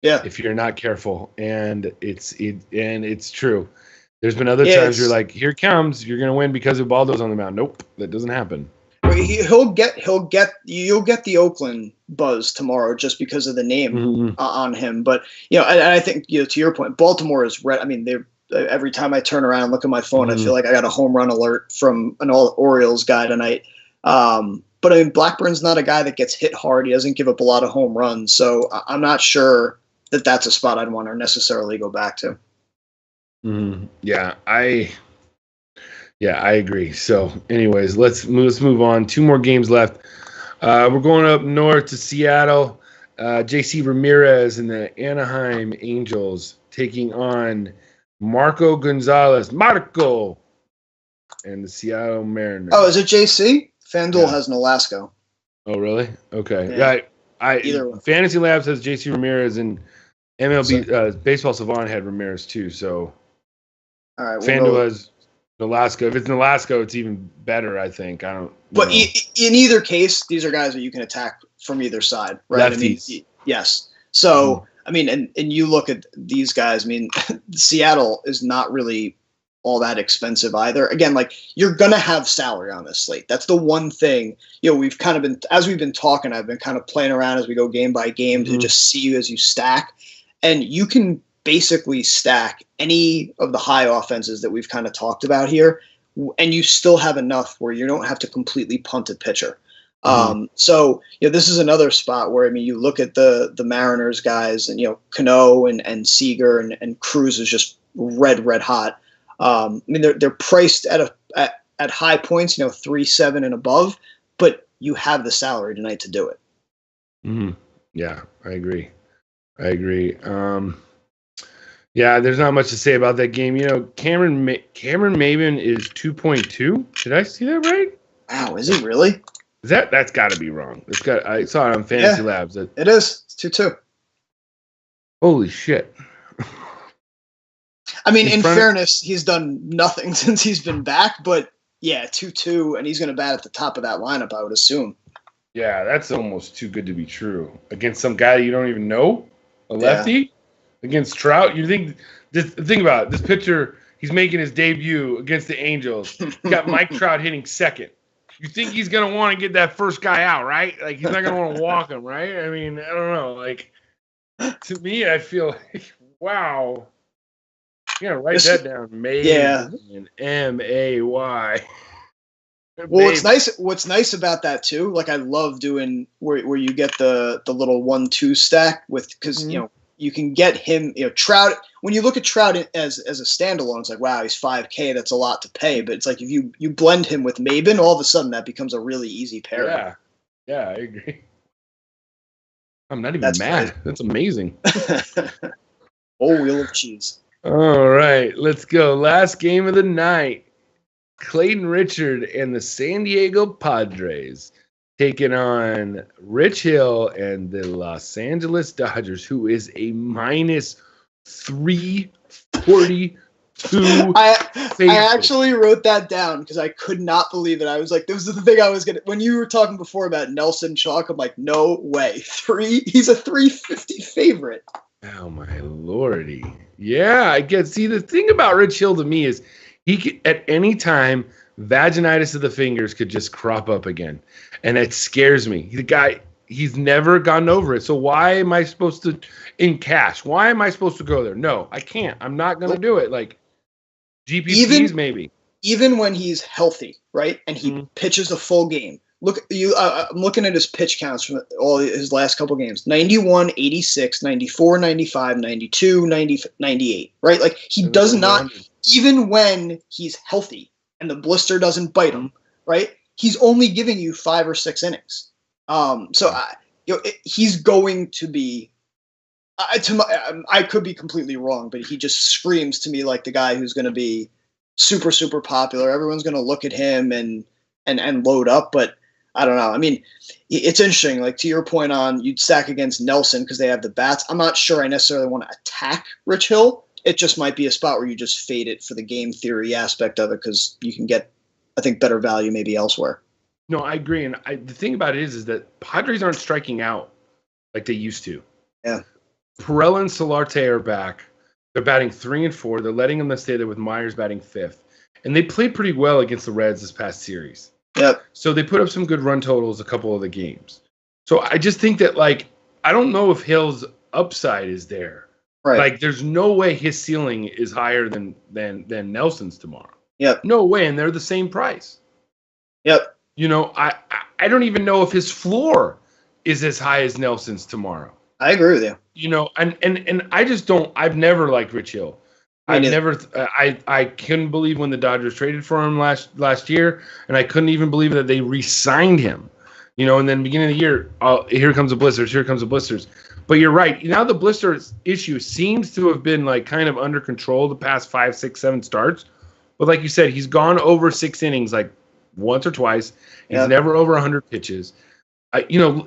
Yeah. If you're not careful, and it's true. There's been other times you're like, here it comes, you're gonna win because Ubaldo's on the mound. Nope, that doesn't happen. You'll get the Oakland buzz tomorrow just because of the name on him. But I think to your point, Baltimore is red. I mean, every time I turn around and look at my phone, I feel like I got a home run alert from an Orioles guy tonight. But Blackburn's not a guy that gets hit hard. He doesn't give up a lot of home runs, so I'm not sure that that's a spot I'd want to necessarily go back to. Yeah, I agree. So, anyways, let's move on. 2 more games left. We're going up north to Seattle. JC Ramirez and the Anaheim Angels taking on Marco Gonzalez. Marco! And the Seattle Mariners. Oh, is it JC? FanDuel has Nolasco. Oh, really? Okay. Yeah, either one. Fantasy Labs has JC Ramirez, and MLB Baseball Savant had Ramirez too. So, all right, FanDuel has Nolasco. If it's Nolasco, it's even better, I think. I don't. But in either case, these are guys that you can attack from either side, right? Lefties. Yes. So I mean, and you look at these guys. I mean, Seattle is not really all that expensive either. Again, like you're gonna have salary on this slate. That's the one thing. We've kind of been as we've been talking. I've been kind of playing around as we go game by game to just see you as you stack, and you can basically stack any of the high offenses that we've kind of talked about here, and you still have enough where you don't have to completely punt a pitcher. So this is another spot where, I mean, you look at the Mariners guys and, Cano and Seager and Cruz is just red hot. I mean, they're priced at high points, 3-7 and above, but you have the salary tonight to do it. Yeah, I agree. Yeah, there's not much to say about that game. Cameron Maybin is 2.2. Did I see that right? Wow, is he really? That's got to be wrong. I saw it on Fantasy Labs. It is. It's 2-2. Holy shit. I mean, in fairness, he's done nothing since he's been back, but yeah, 2-2, and he's going to bat at the top of that lineup, I would assume. Yeah, that's almost too good to be true. Against some guy you don't even know, a lefty, against Trout. You think about it. This pitcher, he's making his debut against the Angels. You got Mike Trout hitting second. You think he's going to want to get that first guy out, right? Like, he's not going to want to walk him, right? I mean, I don't know. Like, to me, I feel like, wow. Yeah, write that down. Maybin, M-A-Y. Well, what's nice about that too, like I love doing where you get the little 1-2 stack because you can get him, Trout. When you look at Trout as a standalone, it's like, wow, he's $5K. That's a lot to pay. But it's like if you blend him with Maybin, all of a sudden that becomes a really easy pairing. Yeah, I agree. I'm not even mad. Great. That's amazing. Wheel of cheese. All right, let's go. Last game of the night. Clayton Richard and the San Diego Padres taking on Rich Hill and the Los Angeles Dodgers, who is a minus 342. I actually wrote that down because I could not believe it. I was like, this is the thing I was going to – when you were talking before about Nelson Chalk, I'm like, no way. He's a 350 favorite. Oh, my lordy. Yeah, I get. See, the thing about Rich Hill to me is he could, at any time, vaginitis of the fingers could just crop up again. And it scares me. The guy, he's never gotten over it. So why am I supposed to, in cash, why am I supposed to go there? No, I can't. I'm not going to do it. Like, GPPs maybe. Even when he's healthy, right, and he pitches a full game. Look, I'm looking at his pitch counts from all his last couple games. 91, 86, 94, 95, 92, 90, 98, right? Like, he does not, even when he's healthy and the blister doesn't bite him, right? He's only giving you 5 or 6 innings. He's going to be, I could be completely wrong, but he just screams to me like the guy who's going to be super, super popular. Everyone's going to look at him and load up, but I don't know. I mean, it's interesting. Like, to your point on you'd stack against Nelson because they have the bats. I'm not sure I necessarily want to attack Rich Hill. It just might be a spot where you just fade it for the game theory aspect of it because you can get, I think, better value maybe elsewhere. No, I agree. And the thing about it is that Padres aren't striking out like they used to. Yeah. Perella and Solarte are back. They're batting 3 and 4. They're letting them stay there with Myers batting 5th. And they played pretty well against the Reds this past series. Yep. So they put up some good run totals a couple of the games. So I just think that, like, I don't know if Hill's upside is there. Right. Like, there's no way his ceiling is higher than Nelson's tomorrow. Yep. No way, and they're the same price. Yep. I don't even know if his floor is as high as Nelson's tomorrow. I agree with you. And I just don't. I've never liked Rich Hill. I couldn't believe when the Dodgers traded for him last year, and I couldn't even believe that they re-signed him. And then beginning of the year, here comes the blisters. But you're right. Now the blister issue seems to have been like kind of under control the past 5, 6, 7 starts. But like you said, he's gone over 6 innings like once or twice. He's never over 100 pitches.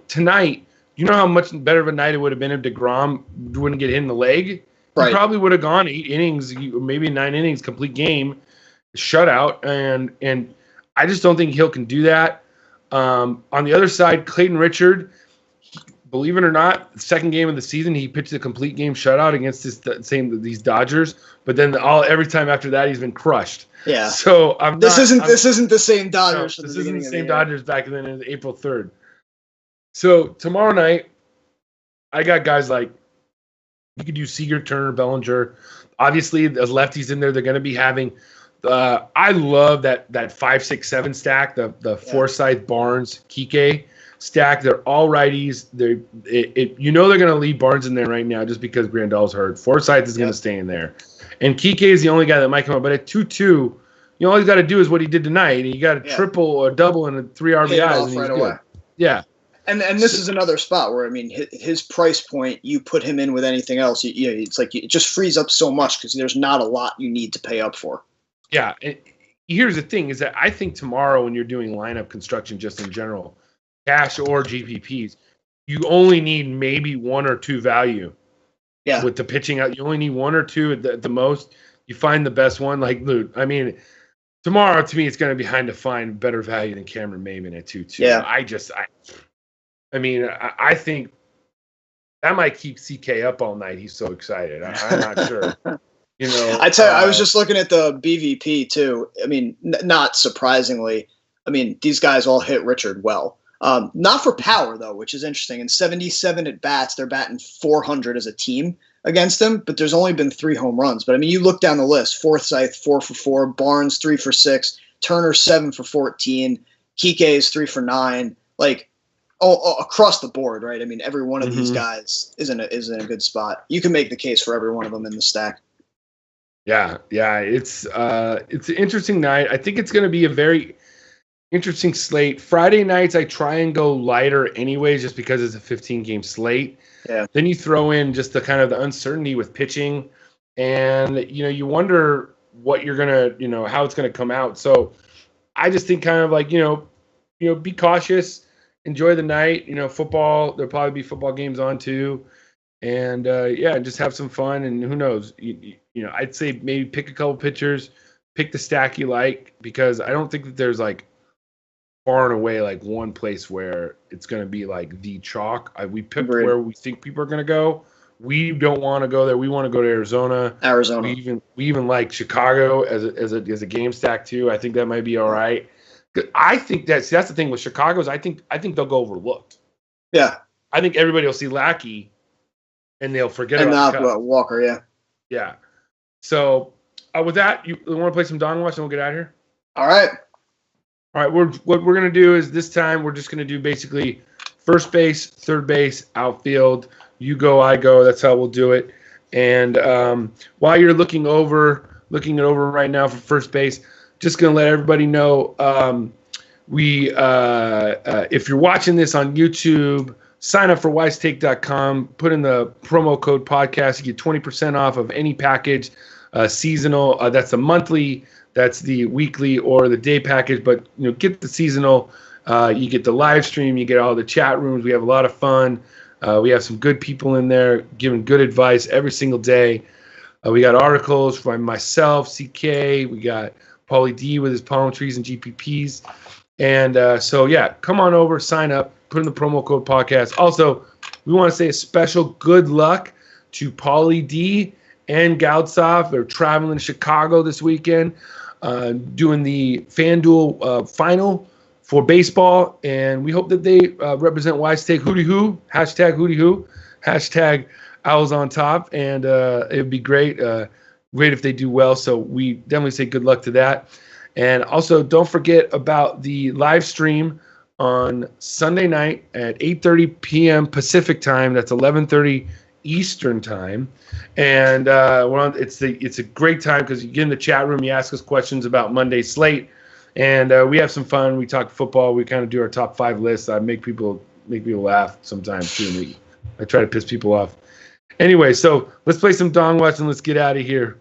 Tonight, you know how much better of a night it would have been if DeGrom wouldn't get hit in the leg? Right. He probably would have gone 8 innings, maybe 9 innings, complete game, shutout, and I just don't think Hill can do that. On the other side, Clayton Richard, believe it or not, the second game of the season, he pitched a complete game shutout against these Dodgers. But then every time after that, he's been crushed. Yeah. So this isn't the same Dodgers. No, this isn't the same Dodgers back then in April 3rd. So tomorrow night, I got guys like you could use Seager, Turner, Bellinger. Obviously, as lefties in there, they're going to be having. I love that 5-6-7 stack, the Forsythe, Barnes, Kike stack. They're all righties. They're going to leave Barnes in there right now just because Grandal's hurt. Forsythe is going to stay in there, and Kike is the only guy that might come up. But at 2-2, all he's got to do is what he did tonight. He got a triple or double and 3 RBIs, and he's right away. Yeah. And this is another spot where, his price point, you put him in with anything else, it's like it just frees up so much because there's not a lot you need to pay up for. Yeah. And here's the thing is that I think tomorrow when you're doing lineup construction just in general, cash or GPPs, you only need maybe 1 or 2 value. Yeah. With the pitching out, you only need 1 or 2 at the most. You find the best one. Like, Luke, tomorrow to me it's going to be hard to find better value than Cameron Maybin at 2-2. Yeah. I think that might keep CK up all night. He's so excited. I'm not sure. I tell you, I was just looking at the BVP too. Not surprisingly, these guys all hit Richard well. Not for power though, which is interesting. In 77 at bats, they're batting 400 as a team against him, but there's only been 3 home runs. But you look down the list: Forsythe 4 for 4, Barnes 3 for 6, Turner 7 for 14, Kike is 3 for 9. Like. Across the board, right? Every one of these guys is in a good spot. You can make the case for every one of them in the stack. Yeah. It's an interesting night. I think it's going to be a very interesting slate. Friday nights, I try and go lighter anyways, just because it's a 15-game slate. Yeah. Then you throw in just the kind of the uncertainty with pitching, and you wonder what you're gonna, how it's gonna come out. So I just think kind of like be cautious. Enjoy the night, football. There'll probably be football games on too, and just have some fun. And who knows? I'd say maybe pick a couple pitchers, pick the stack you like, because I don't think that there's like far and away like one place where it's going to be like the chalk. We picked where we think people are going to go. We don't want to go there. We want to go to Arizona. We even like Chicago as a game stack too. I think that might be all right. I think that's the thing with Chicago's. I think they'll go overlooked. Yeah, I think everybody will see Lackey, and they'll forget about Walker. Yeah, yeah. So with that, you want to play some Don Watch, and we'll get out of here. All right. What we're gonna do is this time we're just gonna do basically first base, third base, outfield. You go, I go. That's how we'll do it. And while you're looking it over right now for first base. Just going to let everybody know, if you're watching this on YouTube, sign up for wisetake.com, put in the promo code podcast, you get 20% off of any package, seasonal. That's a monthly, that's the weekly or the day package, but get the seasonal. You get the live stream, you get all the chat rooms. We have a lot of fun. We have some good people in there giving good advice every single day. We got articles from myself, CK, we got Paulie D with his palm trees and GPPs. And come on over, sign up, put in the promo code podcast. Also, we want to say a special good luck to Paulie D and Gautzov. They're traveling to Chicago this weekend, doing the FanDuel final for baseball. And we hope that they represent Wise Take Hootie Hoo, hashtag Hootie Hoo, hashtag Owls on Top. And it would be great. Great if they do well. So we definitely say good luck to that. And also don't forget about the live stream on Sunday night at 8:30 p.m. Pacific time. That's 11:30 Eastern time. And it's a great time because you get in the chat room, you ask us questions about Monday's slate, and we have some fun. We talk football. We kind of do our top 5 lists. I make people laugh sometimes too. I try to piss people off. Anyway, so let's play some Dong Watch and let's get out of here.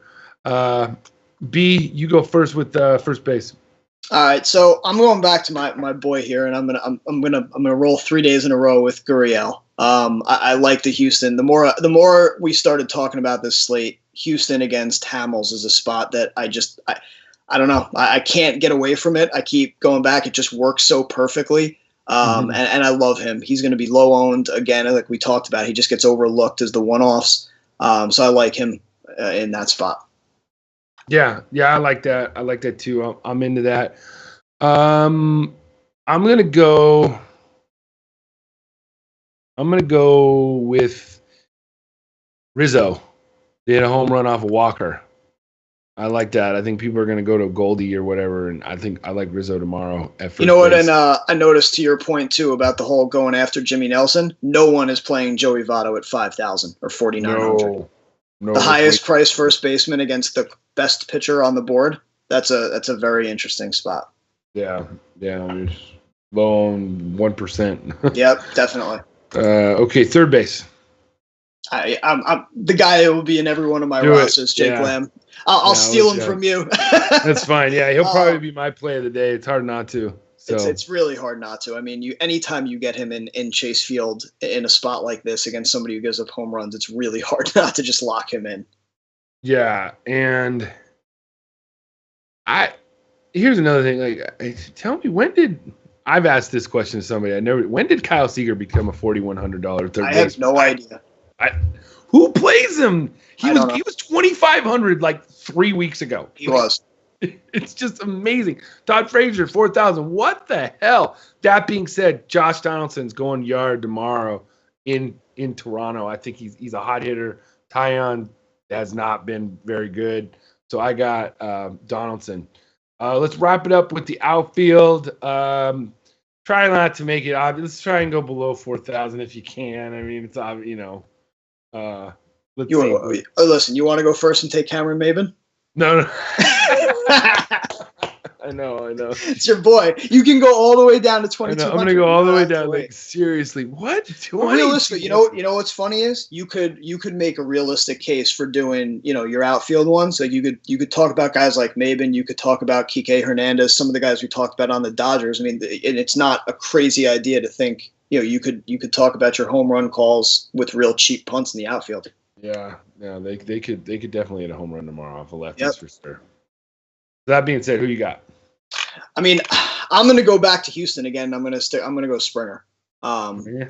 B, you go first with first base. All right, so I'm going back to my boy here, and I'm gonna roll 3 days in a row with Gurriel. I like the Houston. The more we started talking about this slate, Houston against Hamels is a spot that I don't know. I can't get away from it. I keep going back. It just works so perfectly. And I love him. He's going to be low owned again, like we talked about. He just gets overlooked as the one-offs. So I like him in that spot. Yeah, I like that. I like that too. I'm into that. I'm gonna go with Rizzo. They had a home run off of Walker. I like that. I think people are going to go to Goldie or whatever, and I think I like Rizzo tomorrow at first. You know what? Base. And I noticed to your point too about the whole going after Jimmy Nelson. No one is playing Joey Votto at 5,000 or 4,900. No, the highest price first baseman against the best pitcher on the board. That's a very interesting spot. Yeah, low on 1%. Yep, definitely. Okay, third base. I'm the guy who will be in every one of my rosters, Jake Lamb. I'll steal him from you. That's fine. Yeah, he'll probably be my play of the day. It's hard not to. So. It's really hard not to. I mean, anytime you get him in Chase Field in a spot like this against somebody who gives up home runs, it's really hard not to just lock him in. Yeah, and here's another thing. Like, tell me I've asked this question to somebody. When did Kyle Seager become a $4,100 third? I have no idea. Who plays him? He was 2,500 like 3 weeks ago. He was. It's just amazing. Todd Frazier, 4,000. What the hell? That being said, Josh Donaldson's going yard tomorrow in Toronto. I think he's a hot hitter. Tyon has not been very good. So I got Donaldson. Let's wrap it up with the outfield. Try not to make it obvious. Let's try and go below 4,000 if you can. I mean, it's obvious, let's see. Listen, you want to go first and take Cameron Maybin? No. I know. It's your boy. You can go all the way down to 2,200. I'm gonna go all the way down. Like, seriously, what? Realistically, you know what's funny is you could make a realistic case for doing your outfield ones. Like you could talk about guys like Maybin. You could talk about Kike Hernandez. Some of the guys we talked about on the Dodgers. I mean, and it's not a crazy idea to think you could talk about your home run calls with real cheap punts in the outfield. Yeah, they could definitely hit a home run tomorrow off a lefties for sure. That being said, who you got? I mean, I'm going to go back to Houston again. I'm going to go Springer. I mean,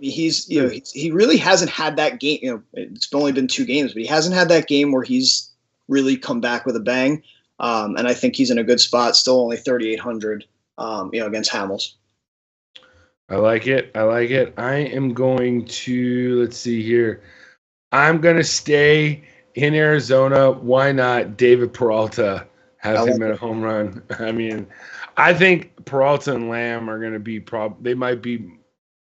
he really hasn't had that game. It's only been 2 games, but he hasn't had that game where he's really come back with a bang. And I think he's in a good spot. Still only 3,800. Against Hamels. I like it. I am going to, let's see here. I'm going to stay in Arizona. Why not David Peralta? Have him at a home run. I mean, I think Peralta and Lamb are going to be they might be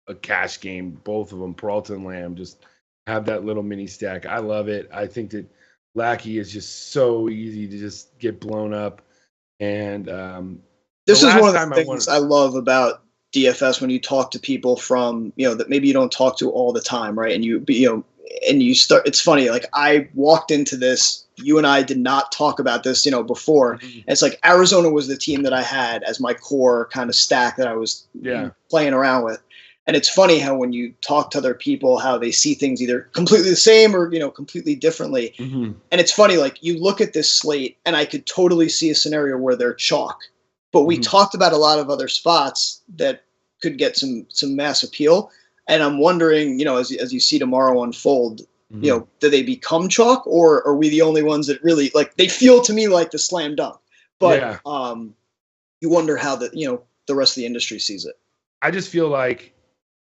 a cash game, both of them. Peralta and Lamb just have that little mini stack. I love it. I think that Lackey is just so easy to just get blown up. And this is one of the things I love about DFS when you talk to people from that maybe you don't talk to all the time, right? And you start. It's funny. Like I walked into this. You and I did not talk about this, before. Mm-hmm. It's like Arizona was the team that I had as my core kind of stack that I was playing around with. And it's funny how when you talk to other people, how they see things either completely the same or, completely differently. Mm-hmm. And it's funny, like you look at this slate and I could totally see a scenario where they're chalk. But we talked about a lot of other spots that could get some mass appeal. And I'm wondering, as you see tomorrow unfold, do they become chalk, or are we the only ones that really they feel to me like the slam dunk? But you wonder how the rest of the industry sees it. I just feel like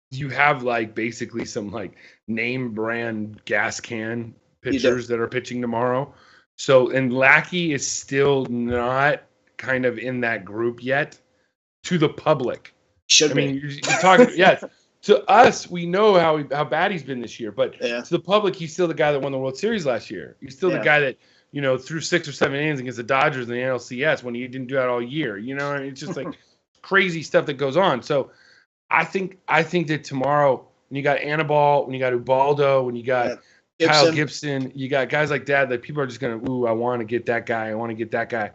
you have basically some name brand gas can pitchers that are pitching tomorrow. So, and Lackey is still not kind of in that group yet to the public. Should be. You're talking, yes. To us, we know how bad he's been this year, but to the public, he's still the guy that won the World Series last year. He's still the guy that, threw 6 or 7 innings against the Dodgers in the NLCS when he didn't do that all year. It's just crazy stuff that goes on. So I think that tomorrow, when you got Anibal, when you got Ubaldo, when you got Kyle Gibson, you got guys like that people are just going to, I want to get that guy. I want to get that guy.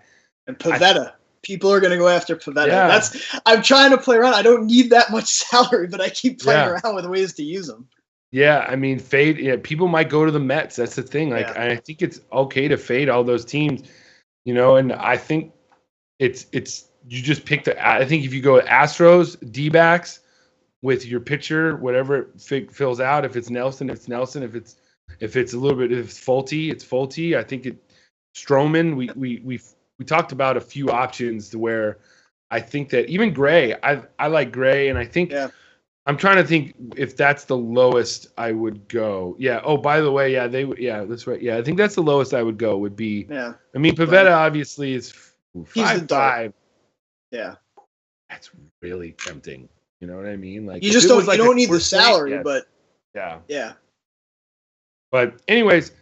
And Pivetta. People are going to go after Pivetta. Yeah. I'm trying to play around. I don't need that much salary, but I keep playing around with ways to use them. Yeah, I mean, fade. Yeah, people might go to the Mets. That's the thing. I think it's okay to fade all those teams, and I think it's you just pick I think if you go Astros, D-backs with your pitcher, whatever it fills out. If it's Nelson, it's Nelson. If it's a little bit, if it's Folty, it's Folty. I think Stroman. We talked about a few options to where I think that even Gray, I like Gray, and I think I'm trying to think if that's the lowest I would go. Yeah. Oh, by the way, that's right. Yeah, I think that's the lowest I would go would be. Yeah. I mean, Pivetta obviously is 5'5". Yeah. That's really tempting. You know what I mean? Like you just don't you don't need the salary, but yeah. But anyways,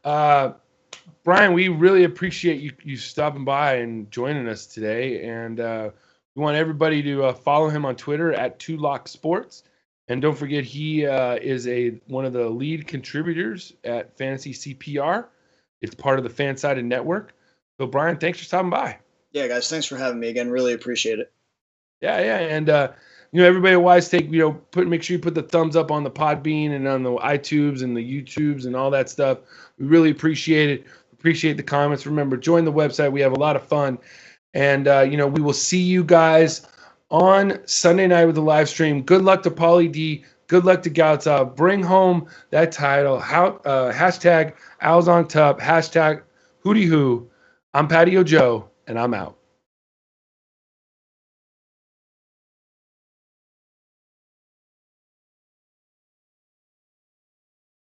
Brian, we really appreciate you stopping by and joining us today, and we want everybody to follow him on Twitter at Tulloch Sports, and don't forget he is one of the lead contributors at Fantasy CPR. It's part of the FanSided network. So Brian, thanks for stopping by. Yeah, guys, thanks for having me again. Really appreciate it. Yeah, and everybody at Wise Take, make sure you put the thumbs up on the Podbean and on the iTunes and the YouTubes and all that stuff. We really appreciate it. Appreciate the comments. Remember, join the website. We have a lot of fun. And, we will see you guys on Sunday night with the live stream. Good luck to Pauly D. Good luck to Gautov. Bring home that title. Hashtag Owls on Top. Hashtag Hootie Hoo. I'm Patio Joe, and I'm out.